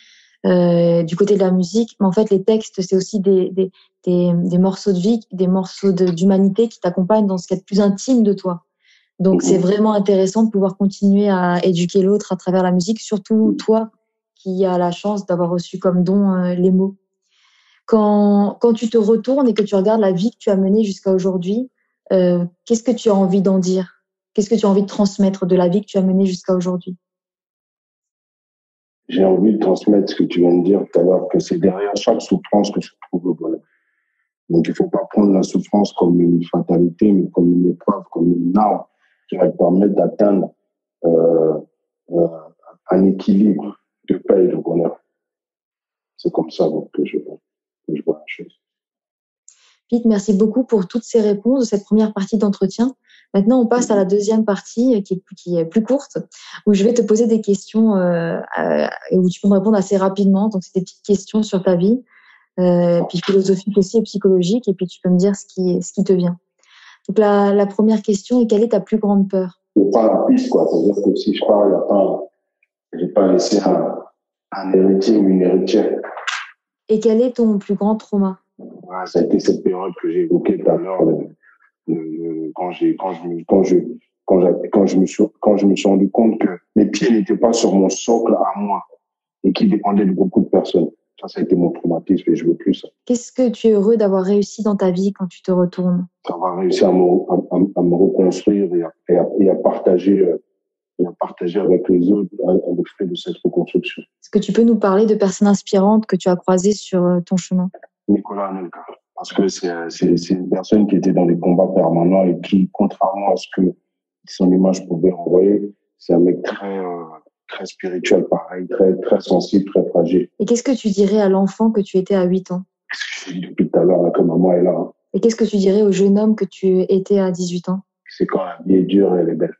du côté de la musique, mais en fait, les textes, c'est aussi des morceaux de vie, des morceaux d'humanité qui t'accompagnent dans ce qu'il y a de plus intime de toi. Donc, c'est vraiment intéressant de pouvoir continuer à éduquer l'autre à travers la musique, surtout toi qui as la chance d'avoir reçu comme don les mots. Quand tu te retournes et que tu regardes la vie que tu as menée jusqu'à aujourd'hui, qu'est-ce que tu as envie d'en dire? Qu'est-ce que tu as envie de transmettre de la vie que tu as menée jusqu'à aujourd'hui? J'ai envie de transmettre ce que tu viens de dire tout à l'heure, que c'est derrière chaque souffrance que se trouve le bonheur. Donc, il ne faut pas prendre la souffrance comme une fatalité, mais comme une épreuve, comme une arme qui va te permettre d'atteindre euh, euh, un équilibre de paix et de bonheur. C'est comme ça donc, que je vois la chose. Pete, merci beaucoup pour toutes ces réponses de cette première partie d'entretien. Maintenant, on passe à la deuxième partie qui est plus courte, où je vais te poser des questions et où tu peux me répondre assez rapidement. Donc, c'est des petites questions sur ta vie, puis philosophique aussi et psychologique, et puis tu peux me dire ce qui te vient. Donc, la première question est: quelle est ta plus grande peur? Il n'y a pas la piste, quoi. C'est-à-dire que si je parle, je n'ai pas laissé un héritier ou une héritière. Et quel est ton plus grand trauma? Voilà, ça a été cette période que j'ai évoquée tout à l'heure, quand je me suis rendu compte que mes pieds n'étaient pas sur mon socle à moi et qu'ils dépendaient de beaucoup de personnes. Ça a été mon traumatisme et je veux plus ça. Qu'est-ce que tu es heureux d'avoir réussi dans ta vie quand tu te retournes? D'avoir réussi à me reconstruire et à partager avec les autres le fait de cette reconstruction. Est-ce que tu peux nous parler de personnes inspirantes que tu as croisées sur ton chemin? Nicolas Anelka, parce que c'est une personne qui était dans des combats permanents et qui, contrairement à ce que son image pouvait renvoyer, c'est un mec très spirituel, pareil, très sensible, très fragile. Et qu'est-ce que tu dirais à l'enfant que tu étais à 8 ans? Qu'est-ce que je dis depuis tout à l'heure, là, que maman est là. Hein. Et qu'est-ce que tu dirais au jeune homme que tu étais à 18 ans? C'est quand la vie est dure et elle est belle.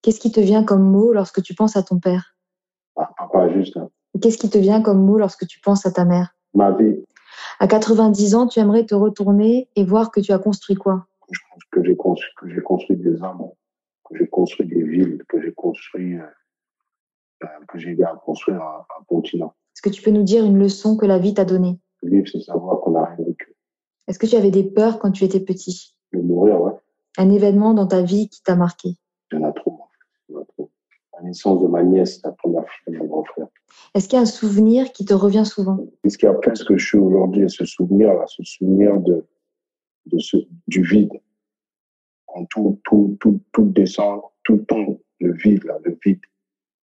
Qu'est-ce qui te vient comme mot lorsque tu penses à ton père? Ah, papa, juste. Hein. Et qu'est-ce qui te vient comme mot lorsque tu penses à ta mère? Ma vie. À 90 ans, tu aimerais te retourner et voir que tu as construit quoi? Que j'ai construit des hommes, que j'ai construit des villes, que j'ai aidé à construire un continent. Est-ce que tu peux nous dire une leçon que la vie t'a donnée? Vivre, c'est savoir qu'on n'a rien vécu. Est-ce que tu avais des peurs quand tu étais petit? De mourir, ouais. Un événement dans ta vie qui t'a marqué? Il y en a trop. La naissance de ma nièce, la première fille de mon grand frère. Est-ce qu'il y a un souvenir qui te revient souvent? Qu'est-ce qui a fait ce que je suis aujourd'hui, ce souvenir du vide. Quand tout descend, tout tombe, le vide, le vide.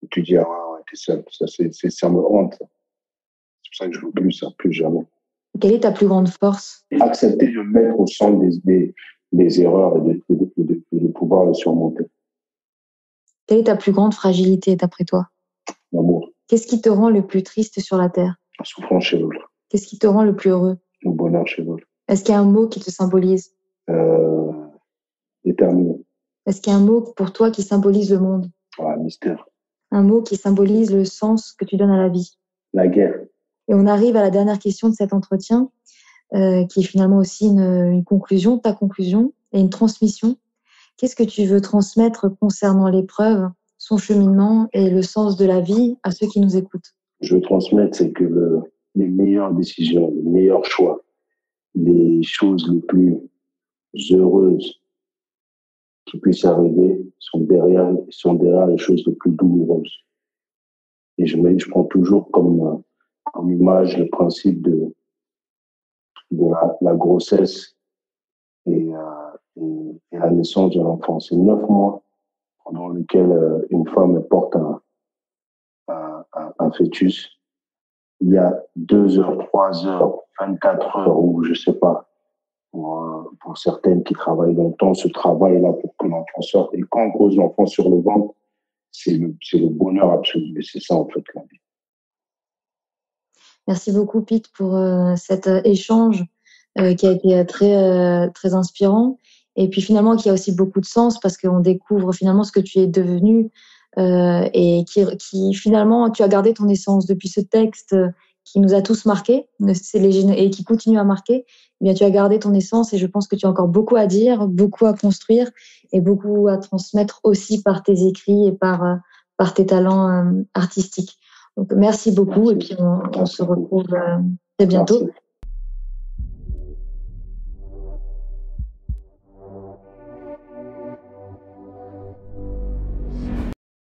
Et tu dis, ah ouais, t'es seul. Ça me hante. C'est pour ça que je ne veux plus ça, plus jamais. Quelle est ta plus grande force? Accepter de mettre au centre des erreurs et de pouvoir les surmonter. Quelle est ta plus grande fragilité d'après toi? L'amour. Qu'est-ce qui te rend le plus triste sur la terre? La souffrance chez l'autre. Qu'est-ce qui te rend le plus heureux? Le bonheur chez l'autre. Est-ce qu'il y a un mot qui te symbolise? Déterminé. Est-ce qu'il y a un mot pour toi qui symbolise le monde? Ah, mystère. Un mot qui symbolise le sens que tu donnes à la vie? La guerre. Et on arrive à la dernière question de cet entretien, qui est finalement aussi une conclusion, ta conclusion, et une transmission. Qu'est-ce que tu veux transmettre concernant l'épreuve, son cheminement et le sens de la vie à ceux qui nous écoutent? Je veux transmettre, c'est que les meilleures décisions, les meilleurs choix, les choses les plus heureuses qui puissent arriver sont derrière les choses les plus douloureuses. Et je prends toujours comme image le principe de la grossesse et la naissance de l'enfant. C'est 9 mois pendant lesquels une femme porte un fœtus il y a 2 heures, 3 heures, 24 heures, ou je sais pas, pour certaines qui travaillent longtemps, ce travail-là pour que l'enfant sorte. Et quand on pose l'enfant sur le ventre, c'est le bonheur absolu. Et c'est ça, en fait, la vie. Merci beaucoup, Pete, pour cet échange qui a été très inspirant. Et puis finalement, qui a aussi beaucoup de sens parce qu'on découvre finalement ce que tu es devenu et qui finalement, tu as gardé ton essence depuis ce texte qui nous a tous marqués et qui continue à marquer. Eh bien, tu as gardé ton essence et je pense que tu as encore beaucoup à dire, beaucoup à construire et beaucoup à transmettre aussi par tes écrits et par tes talents artistiques. Donc, merci beaucoup. Merci. Et puis, on se retrouve très bientôt. Merci.